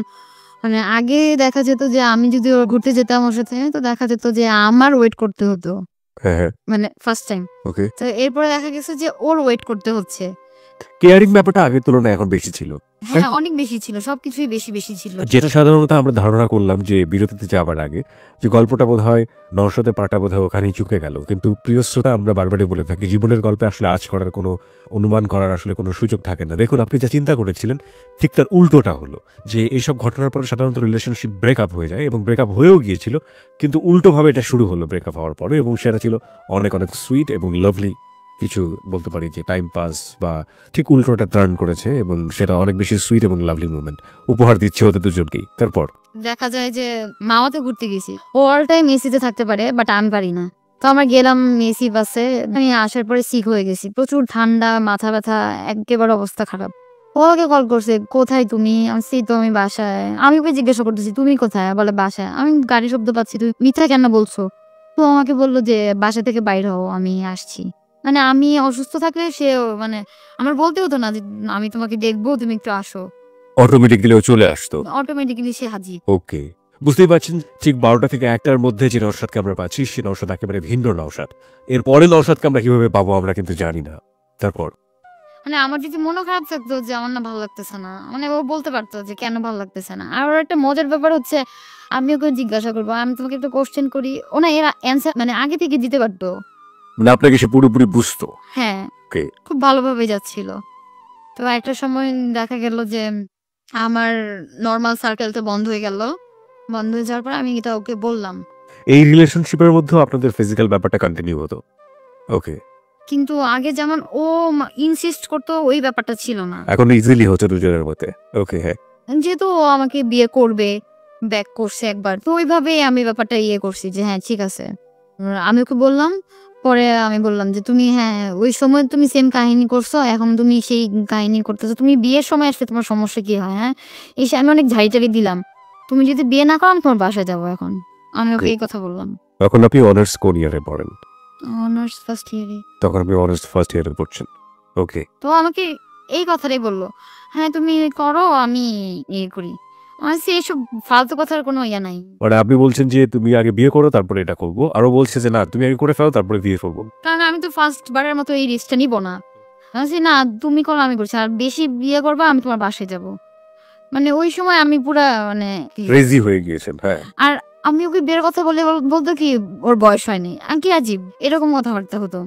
[SPEAKER 1] মানে আগে দেখা যেত যে আমি যদি ঘুরতে যেতাম ওর সাথে, তো দেখা যেত যে আমার ওয়েট করতে হতো।
[SPEAKER 2] হ্যাঁ, হ্যাঁ।
[SPEAKER 1] মানে ফার্স্ট টাইম।
[SPEAKER 2] ওকে।
[SPEAKER 1] তো এরপরে দেখা গেছে যে ওর ওয়েট করতে হচ্ছে।
[SPEAKER 2] কেয়ারিং ব্যাপারটা আগের তুলনায় এখন বেশি ছিল,
[SPEAKER 1] হ্যাঁ অনেক বেশি ছিল, সবকিছুই বেশি বেশি ছিল।
[SPEAKER 2] যেটা সাধারণত আমরা ধারণা করলাম যে বিরতিতে যাবার আগে যে গল্পটা বোধ হয় নওশাদের পাটা বোধ হয় ওখানেই চুকে গেল, কিন্তু প্রিয় শ্রোতা আমরা বারবারই বলে থাকি জীবনের গল্পে আসলে আজ করার কোনো অনুমান করার আসলে কোনো সুযোগ থাকে না। দেখুন, আপনি যা চিন্তা করেছিলেন ঠিক তার উল্টোটা হলো, যে এইসব ঘটনার পরে সাধারণত রিলেশনশিপ ব্রেকআপ হয়ে যায় এবং ব্রেকআপ হয়েও গিয়েছিল, কিন্তু উল্টোভাবে এটা শুরু হলো ব্রেকআপ হওয়ার পরে, এবং সেটা ছিল অনেক অনেক সুইট এবং লাভলি কিছু, বলতে পারি যে টাইম পাস বা ঠিক উল্টোটা টার্ন করেছে, এবং সেটা অনেক বেশি সুইট এবং লাভলি মুভমেন্ট উপহার দিচ্ছে ওদের দুজনকেই। তারপর
[SPEAKER 1] দেখা যায় যে মামাতে ঘুরতে গেছি, ও অল টাইম এসিতে থাকতে পারে বাট আমি পারি না। তো আমরা গেলাম এসি বাসে, আমি আসার পরে সিক হয়ে গেছি, প্রচুর ঠান্ডা, মাথা ব্যথা, একেবারে অবস্থা খারাপ। ও আমাকে কল করছে, কোথায় তুমি? আমি তো আমি বাসায়। আমি ওকে জিজ্ঞাসা করতেছি তুমি কোথায়? বলে বাসায়। আমি গাড়ি শব্দ পাচ্ছি, তুমি মিথ্যা কেন বলছো? তো আমাকে বললো যে বাসা থেকে বাইরে হও, আমি আসছি। মানে আমি অসুস্থ থাকলে সে মানে আমার বলতে হতো না যে আমি তোমাকে দেখবো, তুমি একটু আসো,
[SPEAKER 2] অটোমেটিক্যালি ও চলে আসতো।
[SPEAKER 1] অটোমেটিক্যালি সে হাজির।
[SPEAKER 2] ওকে, বুঝতেই পারছেন ঠিক 12টা থেকে 1টার মধ্যে যে নওশাদকে আমরা পাচ্ছি সে নওশাদ একেবারে ভিন্ন নওশাদ। এরপরে নওশাদকে আমরা কিভাবে পাবো আমরা কিন্তু জানি না। তারপর
[SPEAKER 1] মানে আমার যদি মনও খারাপ থাকতো যে আমার না ভালো লাগতেছে না, মানে ও বলতে পারতো যে কেন ভালো লাগতেছে না। আর ওর একটা মজার ব্যাপার হচ্ছে, আমি ওকে জিজ্ঞাসা করবো, আমি তোমাকে একটা কোশ্চেন করি, ও না এর অ্যান্সার মানে আগে থেকে দিতে পারতো।
[SPEAKER 2] মানে আপনাকে সে পুরোপুরি বুঝতো।
[SPEAKER 1] হ্যাঁ,
[SPEAKER 2] ওকে,
[SPEAKER 1] খুব ভালোভাবে যাচ্ছিল। তো একটা সময় দেখা গেল যে আমার নর্মাল সার্কেলটা বন্ধ হয়ে গেল। বন্ধ হয়ে যাওয়ার পর আমি এটা ওকে বললাম,
[SPEAKER 2] এই রিলেশনশিপের মধ্যেও আপনাদের ফিজিক্যাল ব্যাপারটা কন্টিনিউ হতো। ওকে,
[SPEAKER 1] কিন্তু আগে যেমন ও ইনসিস্ট করতো ওই ব্যাপারটা ছিল না।
[SPEAKER 2] এখন ইজিলি হচ্ছে দুজনের মধ্যে। ওকে, হ্যাঁ,
[SPEAKER 1] যেহেতু ও আমাকে বিয়ে করবে, ব্যাক করছে একবার, তো ওইভাবেই আমি ব্যাপারটা ইয়ে করছি যে হ্যাঁ ঠিক আছে। আমি ওকে বললাম, পরে আমি বললাম যে তুমি হ্যাঁ ওই সময় তুমি সেম কাহিনী করছো, এখন তুমি সেই কাহিনী করতেছো, তুমি বিয়ের সময় আসলে তোমার সমস্যা কি হয়? হ্যাঁ, এসে আমি অনেক ঝাড়ি দিলাম, তুমি যদি বিয়ে না করো আমি তোমার বাসায় যাবো। এখন আমি ওকে এই কথা বললাম।
[SPEAKER 2] তখন আপনি অনার্স কোন ইয়ারে পড়েন?
[SPEAKER 1] অনার্স ফার্স্ট ইয়ারে।
[SPEAKER 2] তখন আপনি অনার্স ফার্স্ট ইয়ারে পড়ছেন। ওকে,
[SPEAKER 1] তো আমাকে এই কথাটাই বললো, হ্যাঁ তুমি করো, আমি ইয়ে করি। আমার এইসব ফালতু কথার কোনো ইয়ে নাই।
[SPEAKER 2] মানে আপনি বলছেন যে তুমি আগে বিয়ে করো তারপরে এটা করবো, আরো বলছে যে না তুমি আগে করে ফেলো তারপরে বিয়ে করবো।
[SPEAKER 1] কারণ আমি তো ফার্স্ট বারের মতো এই রিস্কটা নিব না। আমি বলছি, না তুমি করো আমি করছি, আর বেশি বিয়ে করবা আমি তোমার বাসায় যাব। মানে ওই সময় আমি পুরা মানে
[SPEAKER 2] ক্রেজি হয়ে গিয়েছেন। হ্যাঁ,
[SPEAKER 1] আর আমি ওকে বিয়ের কথা বলে বলতো কি ওর বয়স হয়নি, আর কি আজীব এরকম কথাবার্তা হতো।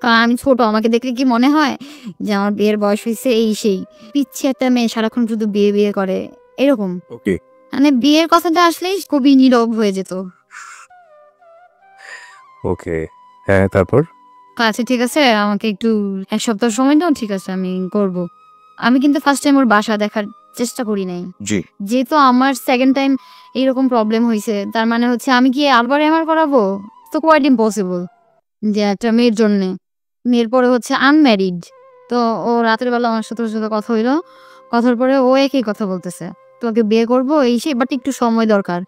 [SPEAKER 1] কারণ আমি ছোট, আমাকে দেখলে কি মনে হয় যে আমার বিয়ের বয়স হয়েছে, এই সেই পিচ্ছি একটা মেয়ে সারাক্ষণ শুধু বিয়ে বিয়ে করে এরকম।
[SPEAKER 2] ওকে,
[SPEAKER 1] মানে বিয়ের কথাটা আসলেই খুবই নীরব হয়ে যেত।
[SPEAKER 2] ওকে, হ্যাঁ, তারপর
[SPEAKER 1] আচ্ছা ঠিক আছে, আমাকে একটু 1 সপ্তাহ সময় দাও, ঠিক আছে আমি করব। আমি কিন্তু ফার্স্ট টাইম ওর বাসা দেখার চেষ্টা করি নাই,
[SPEAKER 2] জি,
[SPEAKER 1] যেহেতু আমার সেকেন্ড টাইম এইরকম প্রবলেম হয়েছে, তার মানে হচ্ছে আমি কি আবার এমআর করাবো? তো কোয়াইট ইম্পসিবল যে একটা মেয়ের জন্য। মেয়ের পরে হচ্ছে আনম্যারিড। তো ও রাতের বেলা আমার সাথে কথা হইলো, কথার পরে ও একই কথা বলতেছে, তোকে বিয়ে করবো এই সেই, বাট একটু সময় দরকার।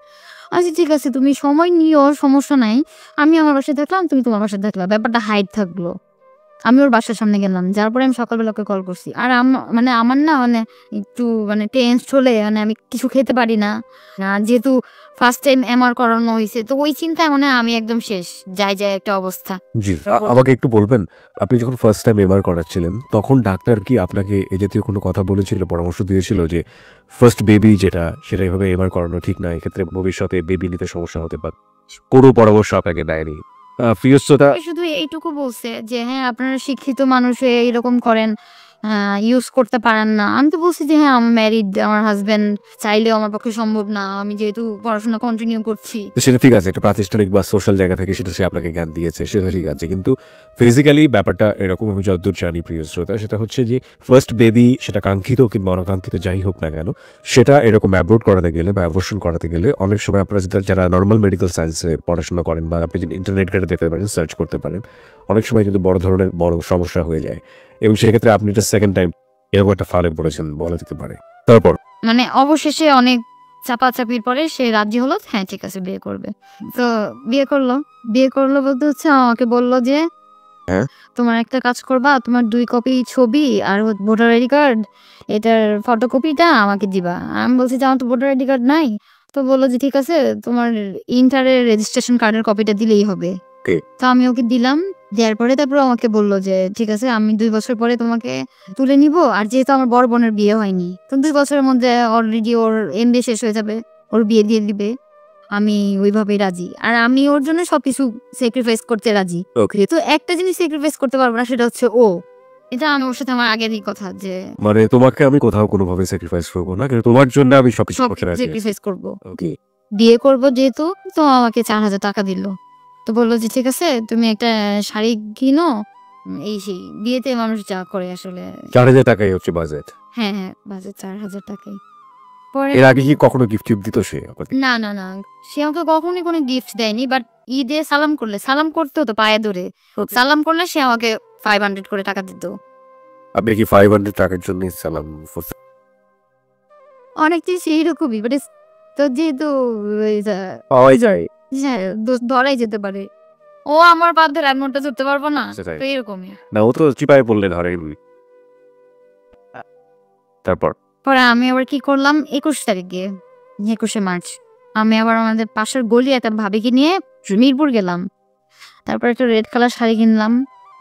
[SPEAKER 1] আচ্ছা ঠিক আছে তুমি সময় নিও, সমস্যা নাই। আমি আমার বাসায় থাকলাম, তুমি তোমার বাসায় থাকলা, ব্যাপারটা হাইট থাকলো। আমি ওর বাসার সামনে গেলাম, যার পরে আমি সকালবেলা ওকে কল করছি। আর মানে আমার না মানে একটু মানে টেন্সড হলে মানে আমি কিছু খেতে পারি না। যেহেতু ফার্স্ট টাইম এমআর করানো হয়েছে, তো ওই চিন্তায় মানে আমি একদম শেষ, যাই একটা অবস্থা।
[SPEAKER 2] জি, আমাকে একটু বলবেন আপনি যখন ফার্স্ট টাইম এমআর করাচ্ছিলেন তখন ডাক্তার কি আপনাকে এ জাতীয় কোনো কথা বলেছিল, পরামর্শ দিয়েছিল যে ফার্স্ট বেবি যেটা সেটা এভাবে এমআর করানো ঠিক না, এক্ষেত্রে ভবিষ্যতে বেবি নিতে সমস্যা হতে পারে? কোনো পরামর্শ আপনাকে দেয়নি? প্রিয়শ্রোতা,
[SPEAKER 1] শুধু এইটুকু বলছে যে হ্যাঁ আপনারা শিক্ষিত মানুষ হয়ে এরকম করেন, ইউজ করতে পারেন না। আমি তো বলছি যে হ্যাঁ আমি ম্যারিড, আমার হাজবেন্ড চাইলেও আমার পক্ষে সম্ভব না, আমি যেহেতু পড়াশোনা কন্টিনিউ করছি।
[SPEAKER 2] সেটা ঠিক আছে, একটা প্রাতিষ্ঠানিক বা সোশ্যাল জায়গা থেকে সেটা সে আপনাকে জ্ঞান দিয়েছে, সেটা ঠিক আছে, কিন্তু ফিজিক্যালি ব্যাপারটা এরকম আমি যতদূর জানি প্রিয় শ্রোতা, সেটা হচ্ছে যে ফার্স্ট বেবি সেটা কাঙ্ক্ষিত কিংবা অনাকাঙ্ক্ষিত যাই হোক না কেন, সেটা এরকম অ্যাবোর্ট করাতে গেলে বা অ্যাবর্শন করাতে গেলে অনেক সময় আপনারা যারা নর্মাল মেডিকেল সায়েন্সে পড়াশোনা করেন বা আপনি যদি ইন্টারনেট ঘেটে দেখতে পারেন, সার্চ করতে পারেন, অনেক সময় কিন্তু বড় ধরনের বড় সমস্যা হয়ে যায়, এবং সেক্ষেত্রে আপনি এটা সেকেন্ড টাইম এরকম একটা ফালে পড়েছেন বলা যেতে পারে। তারপর
[SPEAKER 1] মানে অবশেষে অনেক চাপাচাপির পরে সে রাজি হলো, হ্যাঁ ঠিক আছে বিয়ে করবে। তো বিয়ে করলো। বিয়ে করলো বলতে হচ্ছে আমাকে বললো যে
[SPEAKER 2] হ্যাঁ,
[SPEAKER 1] তোমার একটা কাজ করবা, তোমার 2 কপি ছবি আর ভোটার আইডি কার্ড, এটার ফটোকপিটা আমাকে দিবা। আমি বলছি যে আমার তো ভোটার আইডি কার্ড নাই। তো বললো যে ঠিক আছে তোমার ইন্টারের রেজিস্ট্রেশন কার্ডের কপিটা দিলেই হবে।
[SPEAKER 2] ওকে,
[SPEAKER 1] তো আমি ওকে দিলাম। দেওয়ার পরে তারপর আমাকে বললো যে ঠিক আছে আমি 2 বছর পরে তোমাকে তুলে নিব, আর যেহেতু আমার বড় বোনের বিয়ে হয়নি তো 2 বছরের মধ্যে অলরেডি ওর এমবিএ শেষ হয়ে যাবে, ওর বিয়ে দিয়ে দিবে, আমি ওইভাবেই রাজি, আর আমি ওর জন্য সবকিছু স্যাক্রিফাইস করতে রাজি।
[SPEAKER 2] ওকে,
[SPEAKER 1] তো একটা জিনিস স্যাক্রিফাইস করতে পারবো না, সেটা হচ্ছে ও। এটা আমি ওর সাথে আমার আগেরই কথা যে
[SPEAKER 2] মানে তোমাকে আমি কোথাও কোনোভাবে স্যাক্রিফাইস করবো না, কিন্তু তোমার জন্য আমি সবকিছু
[SPEAKER 1] সব
[SPEAKER 2] করতে রাজি আছি।
[SPEAKER 1] স্যাক্রিফাইস করবো,
[SPEAKER 2] ওকে,
[SPEAKER 1] বিয়ে করবো যেহেতু। তো আমাকে 4,000 টাকা দিল, তো বললো যে ঠিক আছে তুমি একটা শাড়ি কিনো, এই সেই বিয়েতে মানুষ যা করে আসলে।
[SPEAKER 2] 4,000 টাকাই হচ্ছে বাজেট।
[SPEAKER 1] হ্যাঁ হ্যাঁ, বাজে 4,000 টাকাই। পরে
[SPEAKER 2] এর আগে কি কখনো গিফট টিফট দিত সে আপনাকে?
[SPEAKER 1] না না না, সে আমাকে কখনোই কোনো গিফট দেয়নি, বাট ঈদে সালাম করলে, সালাম করতে হতো পায়ে ধরে, সালাম করলে সে আমাকে 500 করে টাকা দিত।
[SPEAKER 2] আপনি কি 500 টাকার জন্য সালাম করছেন?
[SPEAKER 1] অনেক জিনিস এইরকমই, বাট তো যেহেতু
[SPEAKER 2] পাওয়াই যায়।
[SPEAKER 1] হ্যাঁ ধরাই যেতে পারে, ও আমার বাদ ধরে আমি ওটা ধরতে পারবো না,
[SPEAKER 2] সেটাই।
[SPEAKER 1] তো এরকমই।
[SPEAKER 2] না, ও তো চিপায় পড়লে ধরে। তারপর
[SPEAKER 1] পরে আমি আবার কি করলাম, 21 তারিখে 21শে মার্চ আমি আবার আমাদের পাশের গলি একটা ভাবিকে নিয়ে মিরপুর গেলাম। তারপর একটা রেড কালার শাড়ি কিনলাম,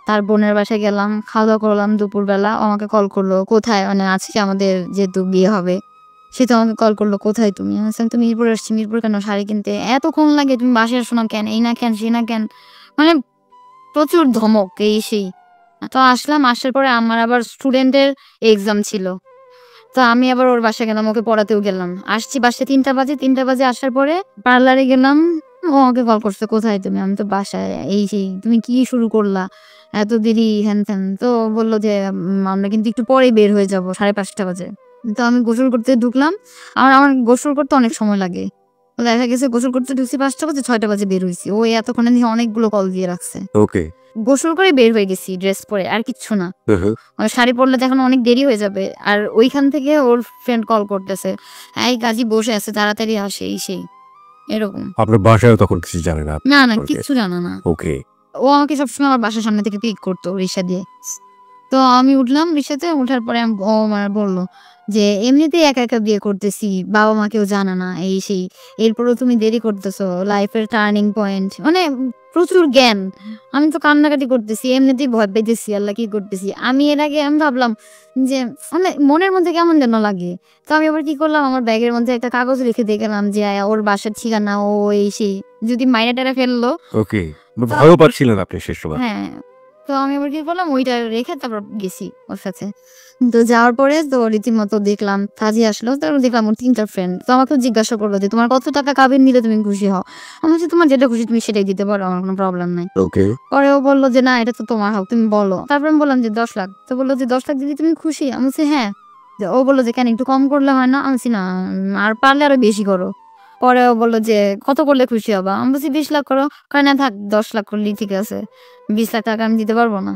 [SPEAKER 1] তার বোনের বাসায় গেলাম, খাওয়া দাওয়া করলাম দুপুরবেলা। ও আমাকে কল করলো, কোথায়, মানে আজকে আমাদের যেহেতু বিয়ে হবে, সে তো আমাকে কল করলো, কোথায় তুমি? আমি বললাম, তুমি মিরপুর আসছি। মিরপুর কেন, শাড়ি কিনতে এতক্ষণ লাগে? তুমি বাসায় আসো না কেন? এই না কেন, সেই না কেন, মানে প্রচুর ধমক এই সেই। তো আসলাম, আসার পরে আমার আবার স্টুডেন্টের এক্সাম ছিল, তো আমি আবার ওর বাসায় গেলাম, ওকে পড়াতেও গেলাম। আসছি বাসায় 3টা বাজে, 3টা বাজে আসার পরে পার্লারে গেলাম। ও আমাকে কল করছে, কোথায় তুমি? আমি তো বাসায়, এই সেই, তুমি কি শুরু করলা এত দেরি, হ্যান ত্যান। তো বললো যে আমরা কিন্তু একটু পরে বের হয়ে যাব, 5:30 বাজে। তো আমি গোসল করতে ঢুকলাম, আমার গোসল করতে অনেক সময় লাগে। তো দেখা গেছে গোসল করতে ঢুকছি 5টা বাজে, 6টা বাজে বের হয়েছি। ও এতক্ষণে নিয়ে অনেকগুলো কল দিয়ে রাখছে।
[SPEAKER 2] ওকে,
[SPEAKER 1] গোসল করে বের হয়ে গেছি ড্রেস পরে, আর কিচ্ছু না। শাড়ি পরলে তো এখন অনেক দেরি হয়ে যাবে, আর ওইখান থেকে ওর ফ্রেন্ড কল করতেছে, এই কাজী বসে আছে, তাড়াতাড়ি আসে, এই সেই এরকম।
[SPEAKER 2] আপনার বাসায় তখন কিছু জানে না?
[SPEAKER 1] না না,
[SPEAKER 2] Okay.
[SPEAKER 1] কিচ্ছু জানা না।
[SPEAKER 2] ওকে,
[SPEAKER 1] ও আমাকে সবসময় আমার বাসার সামনে থেকে পিক করতো রিক্সা দিয়ে। তো আমি উঠলাম রিক্সাতে, ওঠার পরে ও আমার বললো যে এমনিতেই একা একা বিয়ে করতেছি, বাবা মাকেও জানা না, এই সেই, এরপরেও তুমি দেরি করতেছো, লাইফের টার্নিং পয়েন্ট, মানে প্রচুর জ্ঞান। আমি তো কান্নাকাটি করতেছি, এমনিতেই ভয় পেতেছি, আল্লাহ কি করতেছি আমি। এর আগে আমি ভাবলাম যে মানে মনের মধ্যে কেমন যেন লাগে। তো আমি আবার কি করলাম, আমার ব্যাগের মধ্যে একটা কাগজ রেখে দিয়ে গেলাম যে ওর বাসার ঠিকানা, ও এই সেই, যদি মাইনে টাইনা ফেললো।
[SPEAKER 2] ওকে, ভয়ও পাচ্ছিলেন আপনি শেষ সময়?
[SPEAKER 1] হ্যাঁ, তো আমি আবার কি করলাম, ওইটা রেখে তারপর গেছি ওর সাথে। তো যাওয়ার পরে তো রীতিমতো দেখলাম কাজী আসলো, তারপর দেখলাম ওর 3টা ফ্রেন্ড। তো আমাকেও জিজ্ঞাসা করলো যে তোমার কত টাকা কাবিন নিলে তুমি খুশি হও? আমি বলছি তোমার যেটা খুশি তুমি সেটাই দিতে পারো, আমার কোনো প্রবলেম নাই।
[SPEAKER 2] ওকে,
[SPEAKER 1] পরে ও বললো যে না, এটা তো তোমার হক, তুমি বলো। তারপর আমি বললাম যে 10 লাখ। তো বললো যে 10 লাখ দিলে তুমি খুশি? আমি বলছি হ্যাঁ। ও বললো যে কেন, একটু কম করলে হয় না? আমি বলছি না, আর পারলে আরো বেশি করো। পরে ও বললো যে কত করলে খুশি হবা? আমি বলছি 20 লাখ করো। কয় না থাক, 10 লাখ করলেই ঠিক আছে, 20 লাখ টাকা আমি দিতে পারবো না।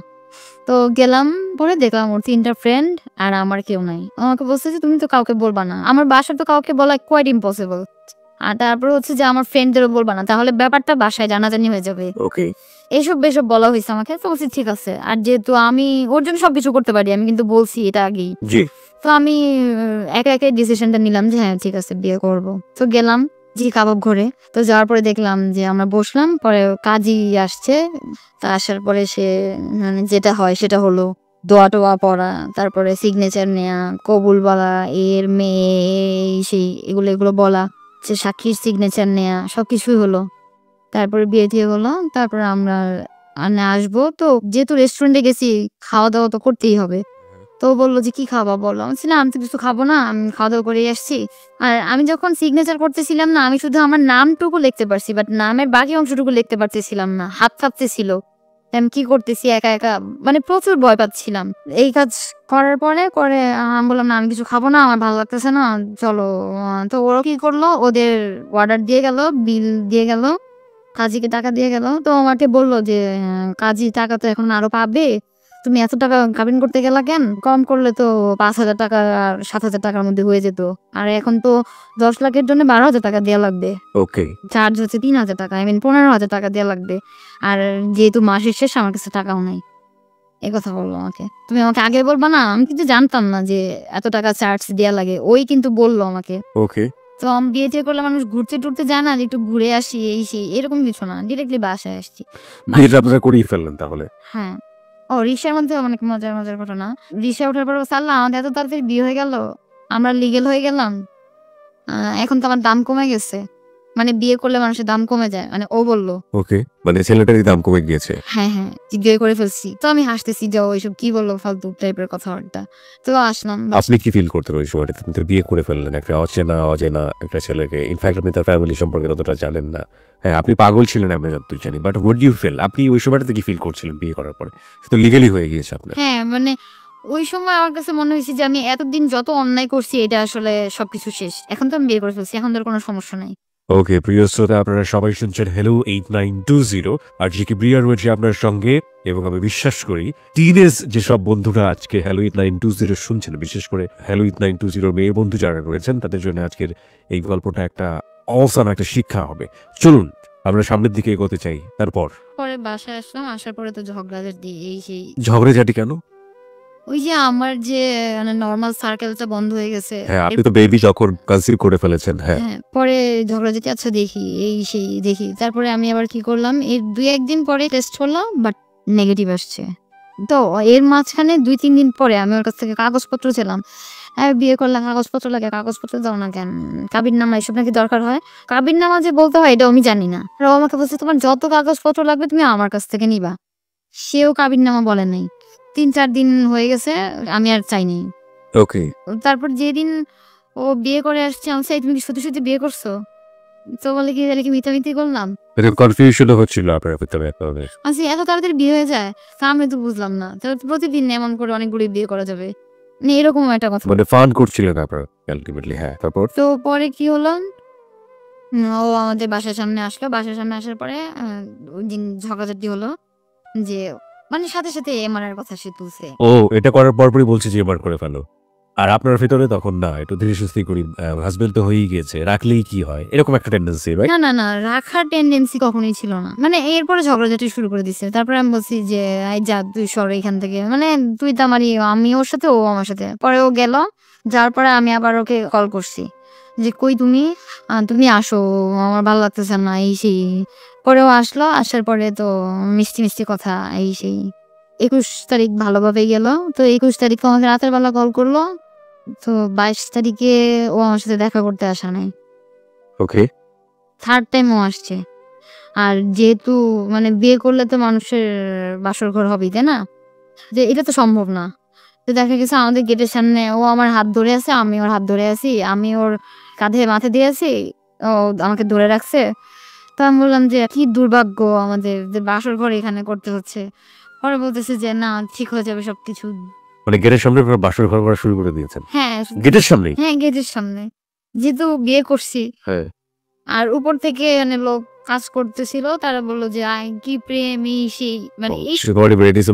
[SPEAKER 1] তো গেলাম, পরে দেখলাম ওর 3টা ফ্রেন্ড আর আমার কেউ নাই। আমাকে বলছে যে তুমি তো কাউকে বলবা না। আমার বাসার তো কাউকে বলা কোয়াইট ইম্পসিবল। আর তারপরে হচ্ছে যে আমার ফ্রেন্ডদেরও বলবা না, তাহলে ব্যাপারটা বাসায় জানাজানি হয়ে যাবে।
[SPEAKER 2] ওকে,
[SPEAKER 1] এইসব বেসব বলা হয়েছে আমাকে। তো বলছি ঠিক আছে, আর যেহেতু আমি ওর জন্য সবকিছু করতে পারি, আমি কিন্তু বলছি এটা আগেই।
[SPEAKER 2] জি,
[SPEAKER 1] তো আমি একা একাই ডিসিশনটা নিলাম যে হ্যাঁ ঠিক আছে, বিয়ে করব। তো গেলাম জি কাবাব ঘরে। তো যাওয়ার পরে দেখলাম যে আমরা বসলাম, পরে কাজী আসছে। তা আসার পরে সে মানে যেটা হয় সেটা হলো, দোয়া টোয়া পড়া, তারপরে সিগনেচার নেয়া, কবুল বলা, এর মেয়ে এই সেই, এগুলো এগুলো বলা, যে সাক্ষীর সিগনেচার নেয়া, সবকিছুই হলো। তারপরে বিয়ে দিয়ে হলো। তারপরে আমরা আসবো তো, যেহেতু রেস্টুরেন্টে গেছি, খাওয়া দাওয়া তো করতেই হবে। তো ও বললো যে কি খাবা বলো? আমি বলছি না, আমি তো কিছু খাবো না, আমি খাওয়া দাওয়া করেই আসছি। আর আমি যখন সিগনেচার করতেছিলাম না, আমি শুধু আমার নামটুকু লিখতে পারছি, বাট নামের বাকি অংশটুকু লিখতে পারতেছিলাম না, হাত কাঁপতেছিল। আমি কি করতেছি একা একা, মানে প্রচুর ভয় পাচ্ছিলাম। এই কাজ করার পরে করে আমি বললাম না, আমি কিছু খাবো না, আমার ভালো লাগতেছে না, চলো। তো ওরা কি করলো, ওদের অর্ডার দিয়ে গেল, বিল দিয়ে গেল, কাজীকে টাকা দিয়ে গেল। তো আমাকে বললো যে কাজী টাকা তো এখন আরো পাবে, তুমি এত টাকা কাবিন করতে গেলা কেন? কম করলে তো 5,000 টাকা আর 7,000 টাকার মধ্যে হয়ে যেত। আর এখন তো 10 লাখের জন্য 12,000 টাকা দেওয়া লাগবে।
[SPEAKER 2] ওকে,
[SPEAKER 1] চার্জ হচ্ছে 3,000 টাকা, 15,000 টাকা দেওয়া লাগবে। আর যেহেতু মাসের শেষ, আমার কাছে টাকাও নাই। এই কথা বললো আমাকে। তুমি আমাকে আগে বলবা না? আমি কিন্তু জানতাম না যে এত টাকা চার্জ দেওয়া লাগে। ওই কিন্তু বললো আমাকে।
[SPEAKER 2] ওকে,
[SPEAKER 1] তো আমি বিয়ে টিয়ে করলে মানুষ ঘুরতে টুরতে যায় না, যে একটু ঘুরে আসি এই সেই, এরকম কিছু না, ডিরেক্টলি বাসায় আসছি।
[SPEAKER 2] বিয়েটা আপনারা করেই ফেললেন তাহলে?
[SPEAKER 1] হ্যাঁ। ও রিক্সার মধ্যে অনেক মজার ঘটনা। রিক্সায় ওঠার পর বলছে, "আল্লাহ আমাদের এত তাড়াতাড়ি বিয়ে হয়ে গেল। আমরা লিগ্যাল হয়ে গেলাম। এখন তো আমার দাম কমে গেছে।" মানে বিয়ে করলে মানুষের দাম কমে যায়। মানে ও বলল।
[SPEAKER 2] ওকে, মানে ছেলেটারই দাম কমে গিয়েছে।
[SPEAKER 1] হ্যাঁ, হ্যাঁ, যে বিয়ে করে ফেলছি। তো আমি হাসতেছি যে ও এসব কি বলল ফালতু টাইপের কথাবার্তা। তো আসলাম।
[SPEAKER 2] আপনি কি ফিল করতেন ওই সময়টাতে? আপনি তো বিয়ে করে ফেললেন একটা অচেনা একটা ছেলেকে। ইনফ্যাক্ট আপনি তার ফ্যামিলি সম্পর্কে ততটা জানেন না। হ্যাঁ, আপনি পাগল ছিলেন আমি যতদূর জানি। But what do you feel? আপনি ওই সময়টাতে কি ফিল করছিলেন বিয়ে করার পরে? সে তো লিগ্যালি হয়ে গিয়েছে আপনার।
[SPEAKER 1] হ্যাঁ, মানে ওই সময় আমার কাছে মনে হয়েছে যে আমি এতদিন যত অন্যায় করছি এটা আসলে সবকিছু শেষ। এখন তো আমি বিয়ে করে ফেলছি। এখন তো আর কোনো সমস্যা নাই।
[SPEAKER 2] ওকে, প্রিয় শ্রোতা, আপনারা সবাই শুনছেন হ্যালো 8920 আর জিকে ব্রিয়া রয়েছে আপনার সঙ্গে। এবং আমি বিশ্বাস করি টিনেজ যেসব বন্ধুরা আজকে হ্যালো 8920 শুনছেন, বিশেষ করে হ্যালো 8920 মেয়ে বন্ধু যারা রয়েছেন, তাদের জন্য আজকের এই গল্পটা একটা অসাম একটা শিক্ষা হবে। চলুন আমরা সামনের দিকে এগোতে চাই। তারপর
[SPEAKER 1] পরে বাসায় আসলাম। আসার পরে তো ঝগড়াঝাটি এই সেই।
[SPEAKER 2] ঝগড়াঝাটি কেন?
[SPEAKER 1] ওই যে আমার যে মানে নরমাল সার্কেলটা বন্ধ হয়ে গেছে।
[SPEAKER 2] হ্যাঁ, আপনি তো বেবি যখন কনসিভ করে ফেলেছেন। হ্যাঁ,
[SPEAKER 1] হ্যাঁ, পরে ঝগড়াঝাটি, আচ্ছা দেখি এই সেই দেখি। তারপরে আমি আবার কি করলাম, এর ২-১ দিন পরে টেস্ট করলাম, বাট নেগেটিভ আসছে। তো এর মাঝখানে ২-৩ দিন পরে আমি ওর কাছ থেকে কাগজপত্র চাইলাম। বিয়ে করলে কাগজপত্র লাগে, কাগজপত্র দাও না কেন? কাবিননামা এসব নাকি দরকার হয়। কাবিননামা যে বলতে হয় এটাও আমি জানি না। আর ও আমাকে বলছে, "তোমার যত কাগজপত্র লাগবে তুমি আমার কাছ থেকে নিবা।" সেও কাবিননামা বলে নাই। ৩-৪ দিন হয়ে গেছে, আমি আর চাইনি।
[SPEAKER 2] ওকে।
[SPEAKER 1] তারপর যেদিন ও বিয়ে করে আসছে, আমি বলছি, "এই তুমি কি সত্যি বিয়ে করছো?" তো বলে কি, "তাহলে কি মিথ্যামিথি করলাম?"
[SPEAKER 2] এটা কনফিউশনও হচ্ছিল আপনার ভিতরে একটা।
[SPEAKER 1] আচ্ছা এত তাড়াতাড়ি বিয়ে হয়ে যায়? তা আমি তো বুঝলাম না। তাহলে তো প্রতিদিন এমন করে অনেকগুলি বিয়ে করা যাবে। মানে এরকম একটা কথা।
[SPEAKER 2] মানে ফান করছিলেন আপনারা আলটিমেটলি। হ্যাঁ, তারপর?
[SPEAKER 1] তো পরে কি হলো, ও আমাদের বাসার সামনে আসলো। বাসার সামনে আসার পরে ওইদিন ঝগড়াঝাটি হলো যে মানে সাথে এমআরআর কথা সে তুলছে।
[SPEAKER 2] ও এটা করার পরপরই বলছে যে এবার করে ফেলো। আর আপনার ভেতরে তখন না একটু ধীরে সুস্থে করি, হাসবেন্ড তো হয়েই গিয়েছে, রাখলেই কি হয়? এরকম একটা টেন্ডেন্সি, রাইট?
[SPEAKER 1] না, রাখার টেনডেন্সি কখনোই ছিল না। মানে এরপরে ঝগড়াঝাটি শুরু করে দিছে। তারপরে আমি বলছি যে, "এই যা তুই সর এখান থেকে।" মানে তুই তো আমারই, আমি ওর সাথে, ও আমার সাথে। পরে ও গেল। যাওয়ার পরে আমি আবার ওকে কল করছি যে, "কই তুমি? তুমি আসো। আমার ভালো লাগতেছে না এই সেই।" পরে ও আসলো। আসার পরে তো মিষ্টি কথা এই সেই। ২১ তারিখ ভালোভাবেই গেল। তো ২১ তারিখে আমাকে রাতের বেলা কল করলো। তো ২২ তারিখে ও আমার সাথে দেখা করতে আসা নাই।
[SPEAKER 2] ওকে।
[SPEAKER 1] থার্ড টাইম ও আসছে। আর যেহেতু মানে বিয়ে করলে তো মানুষের বাসরঘর হবেই, তাই না? যে এটা তো সম্ভব না। তো দেখা গেছে আমাদের গেটের সামনে ও আমার হাত ধরে আছে, আমি ওর হাত ধরে আছি। আমি ওর কাঁধে মাথা দিয়ে আছি। ও আমাকে ধরে রাখছে। তো আমি বললাম যে, "কি দুর্ভাগ্য আমাদের যে বাসরঘর এখানে করতে হচ্ছে।" পরে বলতেছে যে, "না ঠিক হয়ে যাবে সবকিছু।"
[SPEAKER 2] মানে গেটের সামনে আপনারা বাসর ঘর করা শুরু করে দিয়েছেন?
[SPEAKER 1] হ্যাঁ,
[SPEAKER 2] গেটের সামনেই?
[SPEAKER 1] হ্যাঁ গেটের সামনে। যেহেতু বিয়ে করছি।
[SPEAKER 2] হ্যাঁ।
[SPEAKER 1] আর উপর থেকে মানে লোক কাজ করতেছিল। তারা বলল যে, কি প্রেম এই সেই, মানে এই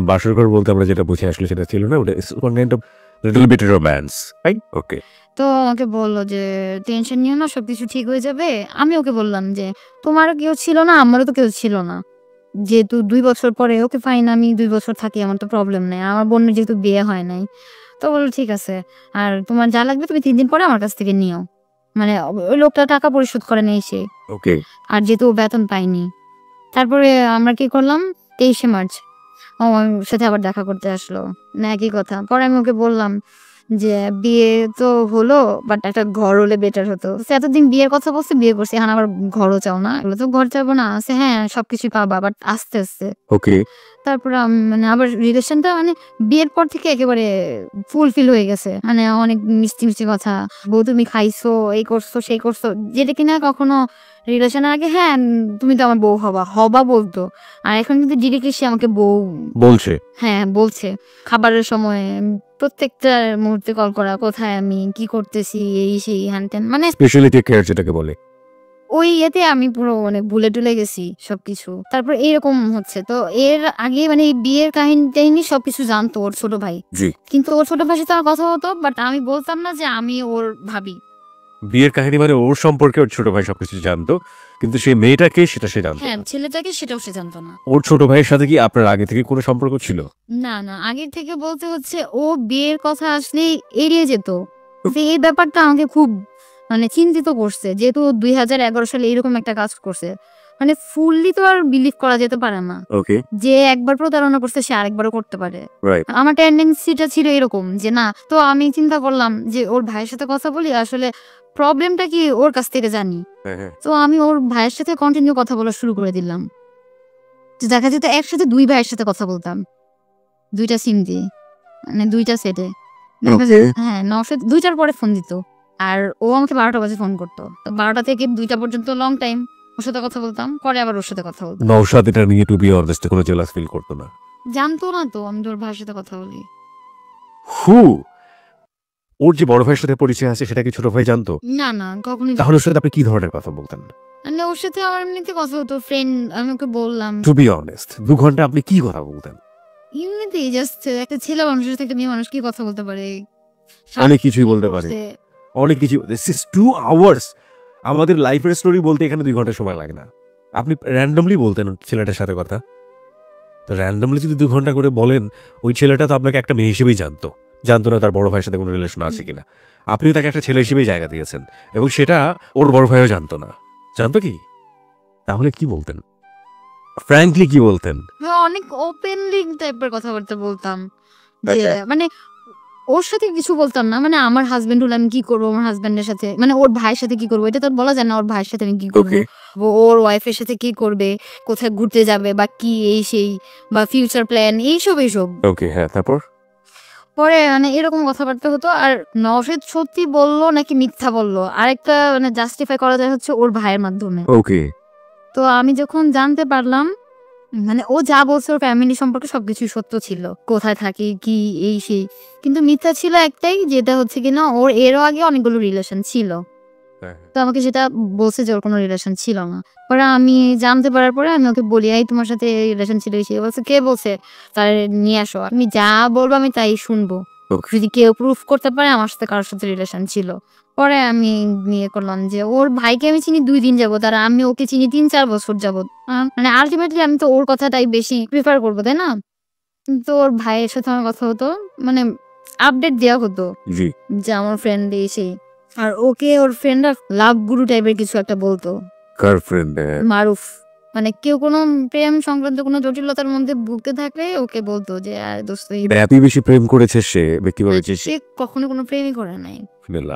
[SPEAKER 2] বাসর ঘর বলতে আমরা যেটা বুঝে আসলে সেটা ছিল না। ওটা it's one kind of little bit romance, right? Okay.
[SPEAKER 1] তো আমাকে বলল যে, "টেনশন নিও না, সবকিছু ঠিক হয়ে যাবে।" আমি ওকে বললাম যে, "তোমারও কেউ ছিল না, আমারও তো কেউ ছিল না। যেহেতু ২ বছর পরে ওকে ফাইন, আমি ২ বছর থাকি, আমার তো প্রবলেম নাই। আমার বোনের যেহেতু বিয়ে হয় নাই।" তো বলল, "ঠিক আছে। আর তোমার যা লাগবে তুমি ৩ দিন পরে আমার কাছ থেকে নিও।" মানে ওই লোকটা টাকা পরিশোধ করে নাই সে।
[SPEAKER 2] ওকে।
[SPEAKER 1] আর যেহেতু ও বেতন পায়নি। তারপরে আমরা কি করলাম, ২৩শে মার্চ ও আমার সাথে আবার দেখা করতে আসলো। না একই কথা। পরে আমি ওকে বললাম যে, "বিয়ে তো হলো, বাট একটা ঘর হলে বেটার হতো।" সে এতদিন বিয়ের কথা বলছে, বিয়ে করছে, এখন আবার ঘরও চাও না? এগুলো তো ঘর চাবো না। আছে, "হ্যাঁ, সবকিছুই পাবা, বাট আস্তে।"
[SPEAKER 2] ওকে।
[SPEAKER 1] তারপরে মানে আবার রিলেশনটা মানে বিয়ের পর থেকে একেবারে ফুলফিল হয়ে গেছে। মানে অনেক মিষ্টি কথা। "বউ তুমি খাইছো, এই করছো, সেই করছো।" যেটা কিনা কখনো রিলেশনের আগে, "হ্যাঁ, তুমি তো আমার বউ হবা" বলতো। আর এখন কিন্তু ডিরেক্টলি সে আমাকে বউ
[SPEAKER 2] বলছে?
[SPEAKER 1] হ্যাঁ, বলছে। খাবারের সময় প্রত্যেকটা মুহূর্তে কল করা, কোথায় আমি, কি করতেছি, এই সেই হ্যান-ত্যান। মানে
[SPEAKER 2] স্পেশালি টেক কেয়ার যেটাকে বলে।
[SPEAKER 1] ওই ইয়েতে আমি পুরো মানে ভুলে-টুলে গেছি সবকিছু। তারপর এরকম হচ্ছে। তো এর আগে মানে এই বিয়ের কাহিনী-টাহিনী সবকিছু জানতো ওর ছোট ভাই।
[SPEAKER 2] জি।
[SPEAKER 1] কিন্তু ওর ছোট ভাইয়ের সাথে আমার কথা হতো, বাট আমি বলতাম না যে আমি ওর ভাবি।
[SPEAKER 2] বিয়ের কাহিনী মানে ওর সম্পর্কে ওর ছোট ভাই সবকিছু জানতো। কিন্তু সেই মেয়েটাকে সেটা সে জানতো
[SPEAKER 1] হ্যাঁ,
[SPEAKER 2] না।
[SPEAKER 1] ছেলেটাকে সেটাও সে জানতো না।
[SPEAKER 2] ওর ছোট ভাইয়ের সাথে কি আপনার আগে থেকে কোনো সম্পর্ক ছিল?
[SPEAKER 1] না, আগে থেকে বলতে হচ্ছে ও বিয়ের কথা আসলেই এড়িয়ে যেত। যে এই ব্যাপারটা আমাকে খুব মানে চিন্তিত করছে, যেহেতু 2011 সালে এরকম একটা কাজ করছে, মানে ফুললি তো আর বিলিভ করা যেতে পারে না
[SPEAKER 2] ওকে,
[SPEAKER 1] যে একবার প্রতারণা করছে সে আরেকবারও করতে পারে।
[SPEAKER 2] রাইট।
[SPEAKER 1] আমার টেন্ডেন্সিটা ছিল এরকম যে না, তো আমি চিন্তা করলাম যে ওর ভাইয়ের সাথে কথা বলি, আসলে প্রবলেমটা কি ওর কাছ থেকে জানি।
[SPEAKER 2] হ্যাঁ।
[SPEAKER 1] তো আমি ওর ভাইয়ের সাথে কন্টিনিউ কথা বলা শুরু করে দিলাম। তো দেখা যেত একসাথে 2 ভাইয়ের সাথে কথা বলতাম, 2টা সিম দিয়ে, মানে 2টা সেটে। হ্যাঁ, নওশাদ 2টার পরে ফোন দিত। আর ও আমাকে 12টা বাজে ফোন করতো। তো 12টা থেকে 2টা পর্যন্ত লং টাইম ওর সাথে কথা বলতাম, পরে আবার ওর সাথে কথা বলতাম।
[SPEAKER 2] নওশাদ এটা নিয়ে টু বি অনেস্ট কোনো জেলাস ফিল করতো না।
[SPEAKER 1] জানতো না তো আমি তোর ভাইয়ের সাথে কথা বলি।
[SPEAKER 2] ওর যে বড় ভাইয়ের সাথে পরিচয় আছে সেটা কি ছোট ভাই জানতো?
[SPEAKER 1] না, না, কখনোই।
[SPEAKER 2] তাহলে ওর সাথে আপনি কি ধরনের কথা বলতেন?
[SPEAKER 1] মানে ওর সাথে আমার এমনিতে কথা হতো, ফ্রেন্ড, আমি ওকে বললাম।
[SPEAKER 2] টু বি অনেস্ট 2 ঘন্টা আপনি কি কথা বলতেন?
[SPEAKER 1] এমনিতেই জাস্ট একটা ছেলে মানুষের সাথে একটা মেয়ে মানুষ কি কথা বলতে পারে?
[SPEAKER 2] অনেক কিছুই বলতে পারে। অনেক কিছু। This is 2 hours. আমাদের লাইফের স্টোরি বলতে এখানে 2 ঘন্টা সময় লাগে না। আপনি র্যান্ডমলি বলতেন ছেলেটার সাথে কথা। তো র্যান্ডমলি যদি 2 ঘন্টা করে বলেন, ওই ছেলেটা তো আপনাকে একটা মেয়ে হিসেবেই জানতো। জানতো না তার বড় ভাইয়ের সাথে কোনো রিলেশন আছে কিনা। আপনিও তাকে একটা ছেলে হিসেবেই জায়গা দিয়েছেন এবং সেটা ওর বড় ভাইও জানতো না। জানতো কি? তাহলে কি বলতেন? ফ্র্যাঙ্কলি কি বলতেন?
[SPEAKER 1] অনেক ওপেনলি টাইপের কথাবার্তা বলতাম। যে মানে ওর সাথে কিছু বলতাম না। মানে আমার হাসব্যান্ড হলে আমি কি করবো, আমার হাসব্যান্ডের সাথে, মানে ওর ভাইয়ের সাথে কি করবো, এটা তো আর বলা যায় না। ওর ভাইয়ের সাথে আমি কি করবো, ওর ওয়াইফের সাথে কি করবে, কোথায় ঘুরতে যাবে বা কি এই সেই, বা ফিউচার প্ল্যান, এইসব।
[SPEAKER 2] ওকে, হ্যাঁ, তারপর?
[SPEAKER 1] পরে মানে এরকম কথাবার্তা হতো। আর নওশাদ সত্যি বললো নাকি মিথ্যা বললো আরেকটা মানে জাস্টিফাই করা যায় হচ্ছে ওর ভাইয়ের মাধ্যমে।
[SPEAKER 2] ওকে।
[SPEAKER 1] তো আমি যখন জানতে পারলাম, মানে ও যা বলছে ওর ফ্যামিলি সম্পর্কে সবকিছু সত্য ছিল, কোথায় থাকে কি এই সেই, কিন্তু মিথ্যা ছিল একটাই, যেটা হচ্ছে কিনা ওর এরও আগে অনেকগুলো রিলেশন ছিল। তো আমাকে সেটা বলছে যে ওর কোনো রিলেশন ছিল না। পরে আমি জানতে পারার পরে আমি ওকে বলি, এই তোমার সাথে রিলেশন ছিল, সে বলছে কে বলছে, তার নিয়ে আসো, আমি যা বলবো আমি তাই শুনবো, যদি কেউ প্রুফ করতে পারে আমার সাথে কারোর সাথে রিলেশন ছিল। পরে আমি নিয়ে করলাম যে ওর ভাইকে আমি চিনি 2 দিন যাবত, আর আমি ওকে চিনি 3-4 বছর যাবত। মানে আলটিমেটলি আমি তো ওর কথাটাই বেশি প্রিফার করবো, তাই না? তো ওর ভাইয়ের সাথে আমার কথা হতো, মানে আপডেট দেওয়া হতো যে আমার ফ্রেন্ড এসে, আর ওকে ওর ফ্রেন্ডরা লাভ গুরু টাইপের কিছু একটা বলতো।
[SPEAKER 2] গার্লফ্রেন্ড
[SPEAKER 1] মারুফ, মানে কেউ কোনো প্রেম সংক্রান্ত কোনো জটিলতার মধ্যে ভুগতে থাকলে ওকে বলতো যে দোস্ত
[SPEAKER 2] এত বেশি প্রেম করেছে সে ব্যক্তিগত,
[SPEAKER 1] সে কখনো কোনো প্রেমই করে নাই।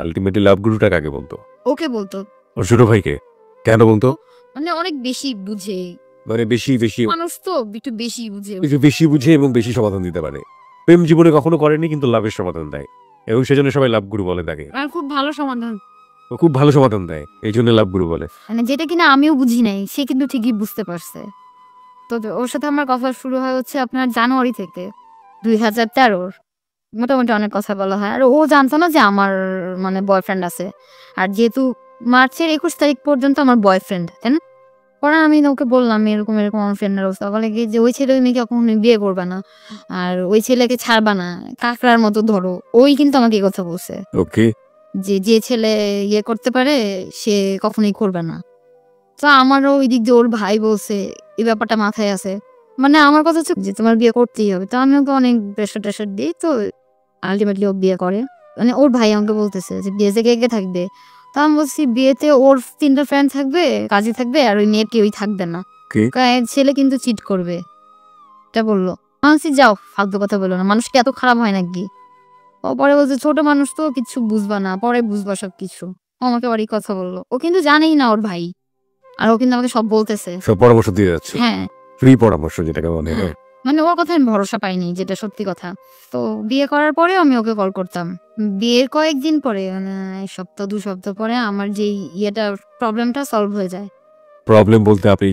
[SPEAKER 2] আলটিমেটলি লাভ গুরুটা কাকে বলতো?
[SPEAKER 1] ওকে বলতো।
[SPEAKER 2] ওর ছোট ভাইকে? কেন বলতো?
[SPEAKER 1] মানে অনেক বেশি বুঝে,
[SPEAKER 2] মানে বেশি
[SPEAKER 1] মানুষ তো একটু বেশি বুঝে,
[SPEAKER 2] একটু বেশি বুঝে এবং বেশি সমাধান দিতে পারে। প্রেম জীবনে কখনো করেনি কিন্তু লাভের সমাধান দেয় এবং সেজন্য সবাই লাভ গুরু বলে তাকে।
[SPEAKER 1] আর খুব ভালো সমাধান,
[SPEAKER 2] ও খুব ভালো সমাধান দেয়, এই জন্য লাভ গুরু বলে।
[SPEAKER 1] মানে যেটা কিনা আমিও বুঝি নাই, সে কিন্তু ঠিকই বুঝতে পারছে। তো ওর সাথে আমার কথা শুরু হয় হচ্ছে আপনার জানুয়ারি থেকে 2013। মোটামুটি অনেক কথা বলা হয়। আর ও জানতো না যে আমার মানে বয়ফ্রেন্ড আছে। আর যেহেতু মার্চের 21 তারিখ পর্যন্ত আমার বয়ফ্রেন্ড, তাই না? পরে আমি ওকে বললাম এরকম এরকম আমার ফ্রেন্ডের অবস্থা, বলে কি যে ওই ছেলে মেয়েকে কখনো বিয়ে করবে না, আর ওই ছেলেকে ছাড়বা না, কাকড়ার মতো ধরো। ওই কিন্তু আমাকে এই কথা বলছে,
[SPEAKER 2] ওকে,
[SPEAKER 1] যে ছেলে ইয়ে করতে পারে সে কখনোই করবে না। তো আমারও ওই দিক দিয়ে ওর ভাই বলছে, এই ব্যাপারটা মাথায় আছে। মানে আমার কথা হচ্ছে যে তোমার বিয়ে করতেই হবে। তো আমি ওকে অনেক প্রেশার টেশার দিই, তো আলটিমেটলি ও বিয়ে করে। মানে ওর ভাই আমাকে বলতেছে যে বিয়েতে কে কে থাকবে। তো আমি বলছি বিয়েতে ওর 3টা ফ্রেন্ড থাকবে, কাজী থাকবে, আর ওই মেয়ের কেউই থাকবে না, ছেলে কিন্তু চিট করবে, এটা বললো। আমি বলছি যাও, ফালতু কথা বলো না, মানুষ কি এত খারাপ হয় নাকি? ও পরে বলছে ছোট মানুষ তো কিছু বুঝবা না, পরে বুঝবা সব কিছু। ও আমাকে বাড়ি কথা বললো, ও কিন্তু জানেই না ওর ভাই, আর ও কিন্তু আমাকে সব বলতেছে,
[SPEAKER 2] সব পরামর্শ দিয়ে যাচ্ছে।
[SPEAKER 1] হ্যাঁ,
[SPEAKER 2] ফ্রি পরামর্শ যেটাকে বলে।
[SPEAKER 1] মানে ওর কথায় আমি ভরসা পাইনি, যেটা সত্যি কথা। তো বিয়ে করার পরে আমি ওকে কল করতাম। বিয়ের কয়েকদিন পরে, মানে 1 সপ্তাহ 2 সপ্তাহ পরে আমার যে ইয়েটা প্রবলেমটা সলভ হয়ে যায়।
[SPEAKER 2] প্রবলেম বলতে আপনি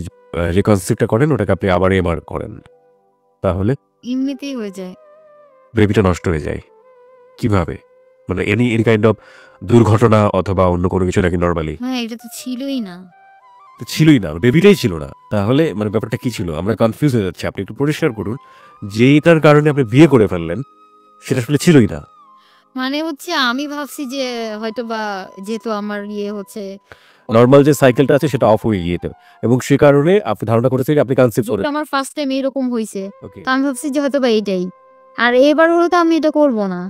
[SPEAKER 2] যে কনসেপ্টটা করেন ওটাকে আপনি আবার এমআর করেন, তাহলে
[SPEAKER 1] এমনিতেই হয়ে যায়।
[SPEAKER 2] বেবিটা নষ্ট হয়ে যায় কিভাবে? মানে এনি কাইন্ড অফ দুর্ঘটনা অথবা অন্য কোনো কিছু নাকি নরমালি?
[SPEAKER 1] হ্যাঁ, এটা তো ছিলই না।
[SPEAKER 2] ছিলই না, বেবিটাই ছিল না। তাহলে মানে ব্যাপারটা কি ছিল? আমরা কনফিউজ হয়ে যাচ্ছি। আপনি একটু পরিষ্কার করুন, যেটার কারণে আপনি বিয়ে করে ফেললেন সেটা আসলে ছিলই না।
[SPEAKER 1] মানে হচ্ছে আমি ভাবছি যে হয়তো বা যেহেতু আমার ইয়ে হচ্ছে
[SPEAKER 2] নরমাল যে সাইকেলটা আছে সেটা অফ হয়ে গিয়েছে এবং সে কারণে আপনি ধারণা করেছেন যে আপনি কনসেপ্ট করেন।
[SPEAKER 1] আমার ফার্স্ট টাইম এরকম হইছে।
[SPEAKER 2] ওকে,
[SPEAKER 1] তো আমি ভাবছি যে হয়তো বা এইটাই। আর এবার হলে তো আমি এটা করব না।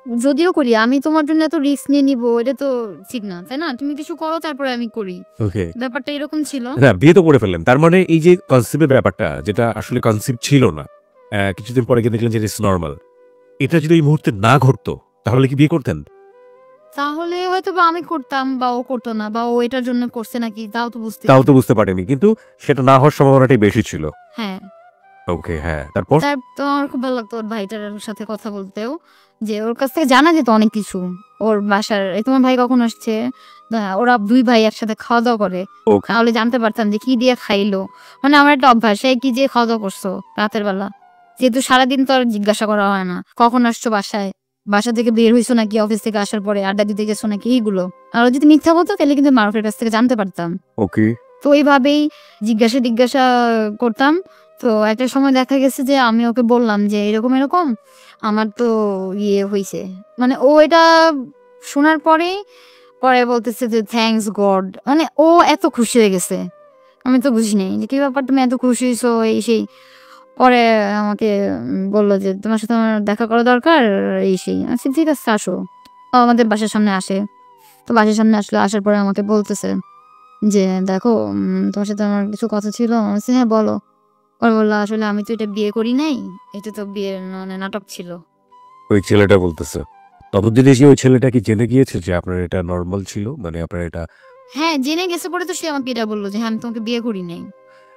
[SPEAKER 1] যদিও করি, আমি তোমার জন্য এত রিস্ক নিয়ে নিবো এটা তো ঠিক না, তাই না? তুমি কিছু করো তারপরে আমি করি,
[SPEAKER 2] ওকে,
[SPEAKER 1] ব্যাপারটা এরকম ছিল।
[SPEAKER 2] না বিয়ে তো করে ফেললেন, তার মানে এই যে কনসেপ্টের ব্যাপারটা যেটা আসলে কনসেপ্ট ছিল না, কিছুদিন পরে গিয়ে দেখলেন যে ইটস নর্মাল, এটা যদি এই মুহূর্তে না ঘটতো তাহলে কি বিয়ে করতেন?
[SPEAKER 1] তাহলে হয়তো বা আমি করতাম বা ও করতো না, বা ও এটার জন্য করছে নাকি তাও তো বুঝতে।
[SPEAKER 2] তাও তো বুঝতে পারেনি, কিন্তু সেটা না হওয়ার সম্ভাবনাটাই বেশি ছিল।
[SPEAKER 1] হ্যাঁ,
[SPEAKER 2] ওকে, হ্যাঁ, তারপর?
[SPEAKER 1] তার তো আমার খুব ভালো লাগতো ওর ভাইটার সাথে কথা বলতেও, যে ওর কাছ থেকে জানা যেত অনেক কিছু। ওর বাসার এই তোমার ভাই কখন আসছে, ওরা 2 ভাই একসাথে খাওয়া দাওয়া করে,
[SPEAKER 2] ওকে,
[SPEAKER 1] তাহলে জানতে পারতাম যে কি দিয়ে খাইলো। মানে আমার একটা অভ্যাস, এই কি দিয়ে খাওয়া দাওয়া করছো রাতের বেলা, যেহেতু সারাদিন তো আর জিজ্ঞাসা করা হয় না কখন আসছো বাসায়, বাসা থেকে বের হইছো নাকি, অফিস থেকে আসার পরে আড্ডা দিতে গেছো নাকি, এইগুলো। আর ও যদি মিথ্যা বলতো তাহলে কিন্তু মারুফের কাছ থেকে জানতে পারতাম।
[SPEAKER 2] ওকে,
[SPEAKER 1] তো এইভাবেই জিজ্ঞাসা করতাম। তো একটা সময় দেখা গেছে যে আমি ওকে বললাম যে এরকম এরকম আমার তো ইয়ে হইছে, মানে ও এটা শোনার পরেই পরে বলতেছে যে থ্যাঙ্কস গড, মানে ও এত খুশি হয়ে গেছে। আমি তো বুঝি নাই যে কি ব্যাপার, তুমি এত খুশি হয়েছো এই সেই। পরে আমাকে বললো যে তোমার সাথে আমার দেখা করা দরকার, এই সেই। আচ্ছা ঠিক আছে আসো। ও আমাদের বাসার সামনে আসে। তো বাসার সামনে আসলো, আসার পরে আমাকে বলতেছে যে দেখো তোমার সাথে আমার কিছু কথা ছিল। আমি বলছি, হ্যাঁ বলো। পরে বললো আসলে আমি তো এটা বিয়ে করি নাই, এটা তো বিয়ের মানে নাটক ছিল।
[SPEAKER 2] ওই ছেলেটা বলতেছে ততদিনে কি ওই ছেলেটা কি জেনে গিয়েছে যে আপনার এটা নর্মাল ছিল, মানে আপনার এটা?
[SPEAKER 1] হ্যাঁ জেনে গেছে, পরে তো সে আমাকে এটা বললো যে হ্যাঁ আমি তোমাকে বিয়ে করি নাই।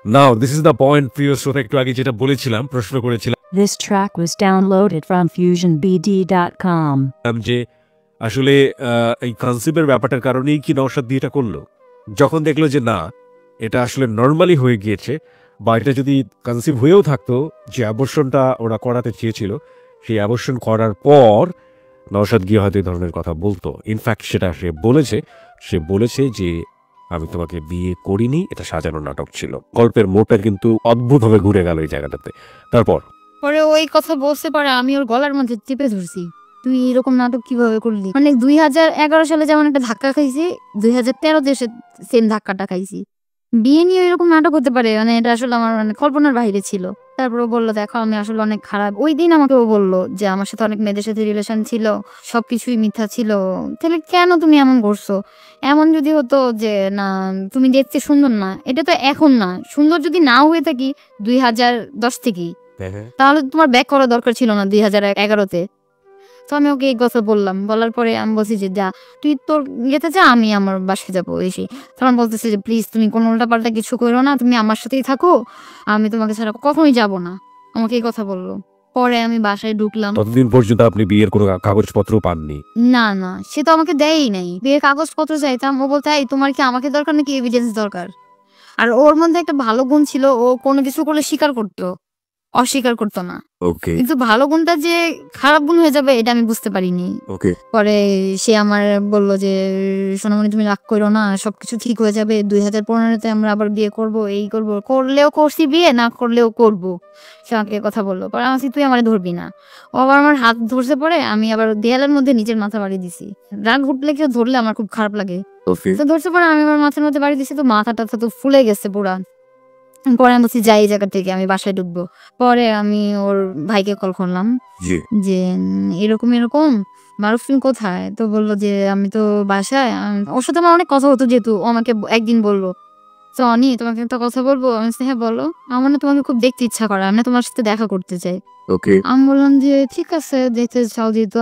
[SPEAKER 2] নাও দিস ইজ দ্য পয়েন্ট, প্রিয় শ্রোতা, একটু আগে যেটা বলেছিলাম, প্রশ্ন করেছিলাম
[SPEAKER 3] This track was downloaded from FusionBD.com.
[SPEAKER 2] যে আসলে এই কনসেপ্টের ব্যাপারটার কারণেই কি নওশাদ বিয়েটা করলো। যখন দেখলো যে না, এটা আসলে নর্মালি হয়ে গিয়েছে, বা এটা যদি কনসিভ হয়েও থাকতো, যে অ্যাবর্শনটা ওরা করাতে চেয়েছিল, সেই অ্যাবর্শন করার পর নওশাদ গিয়ে হয়তো এই ধরনের কথা বলতো। ইনফ্যাক্ট সেটা সে বলেছে যে আমি তোমাকে বিয়ে করিনি, এটা সাজানো নাটক ছিল। গল্পের মোড়টা কিন্তু অদ্ভুতভাবে ঘুরে গেল এই জায়গাটাতে। তারপর
[SPEAKER 1] পরে ওই কথা বলতে পারে আমি ওর গলার মধ্যে চেপে ধরছি, তুই এরকম নাটক কিভাবে করলি। মানে 2011 সালে যেমন একটা ধাক্কা খাইছি, 2013-তে সেম ধাক্কাটা খাইছি। বিয়ে নিয়ে এরকম নাটক হতে পারে, মানে এটা আসলে আমার মানে কল্পনার বাইরে ছিল। তারপর ও বললো দেখো আমি আসলে অনেক খারাপ। ওই দিন আমাকে ও বললো যে আমার সাথে অনেক মেয়েদের সাথে রিলেশন ছিল, সবকিছুই মিথ্যা ছিল। তাহলে কেন তুমি এমন করছো? এমন যদি হতো যে না তুমি দেখতে সুন্দর না, এটা তো এখন না, সুন্দর যদি নাও হয়ে থাকি 2010 থেকেই, তাহলে তোমার ব্যাক করা দরকার ছিল না 2011-তে। তো আমি ওকে এই কথা বললাম, বলার পরে আমি বলছি যে যা তুই তোর ইয়েতে যা, আমি আমার বাসায় যাবো এসে। তখন বলতেছে যে প্লিজ তুমি কোনো উল্টাপাল্টা কিছু করো না, তুমি আমার সাথেই থাকো, আমি তোমাকে ছাড়া কখনোই যাব না। আমাকে এই কথা বললো। পরে আমি বাসায় ঢুকলাম।
[SPEAKER 2] ততদিন পর্যন্ত আপনি বিয়ের কোনো কাগজপত্র পাননি?
[SPEAKER 1] না না, সে তো আমাকে দেয়ই নাই। বিয়ের কাগজপত্র চাইতাম, ও বলতে এই তোমার কি আমাকে দরকার নাকি এভিডেন্স দরকার। আর ওর মধ্যে একটা ভালো গুণ ছিল, ও কোনো কিছু করলে স্বীকার করতো, অস্বীকার করতো না।
[SPEAKER 2] ওকে,
[SPEAKER 1] কিন্তু ভালো গুণটা যে খারাপ গুণ হয়ে যাবে এটা আমি বুঝতে পারিনি।
[SPEAKER 2] ওকে,
[SPEAKER 1] পরে সে আমার বলল যে সোনামণি তুমি রাগ করো না, সবকিছু ঠিক হয়ে যাবে, 2015-তে আমরা আবার বিয়ে করব, এই করব, করলেও করছি বিয়ে, না করলেও করব। সে আমাকে কথা বললো। পরে আমি বলছি, তুই আমার ধরবি না। ও আবার আমার হাত ধরছে, পরে আমি আবার দেয়ালের মধ্যে নিজের মাথা বাড়ি দিছি। রাগ উঠলে কেউ ধরলে আমার খুব খারাপ লাগে।
[SPEAKER 2] ওকে,
[SPEAKER 1] তো ধরছে, পরে আমি আমার মাথার মধ্যে বাড়ি দিছি, তো মাথাটা তো ফুলে গেছে পুরা। পরে আমি বলছি যাই এই জায়গা থেকে, আমি বাসায় ঢুকবো। পরে আমি ওর ভাইকে কল করলাম
[SPEAKER 2] জি,
[SPEAKER 1] যে এরকম এরকম মারুফ তুমি কোথায়? তো বললো যে আমি তো বাসায়। ওর সাথে আমার অনেক কথা হতো, যেহেতু ও আমাকে একদিন বললো তো অনি তোমাকে একটা কথা বলবো। আমি বলছি, হ্যাঁ বলো। আমার না তোমাকে খুব দেখতে ইচ্ছা করে, আমি না তোমার সাথে দেখা করতে চাই।
[SPEAKER 2] ওকে।
[SPEAKER 1] আমি বললাম যে ঠিক আছে, দেখতে চাও যেহেতু।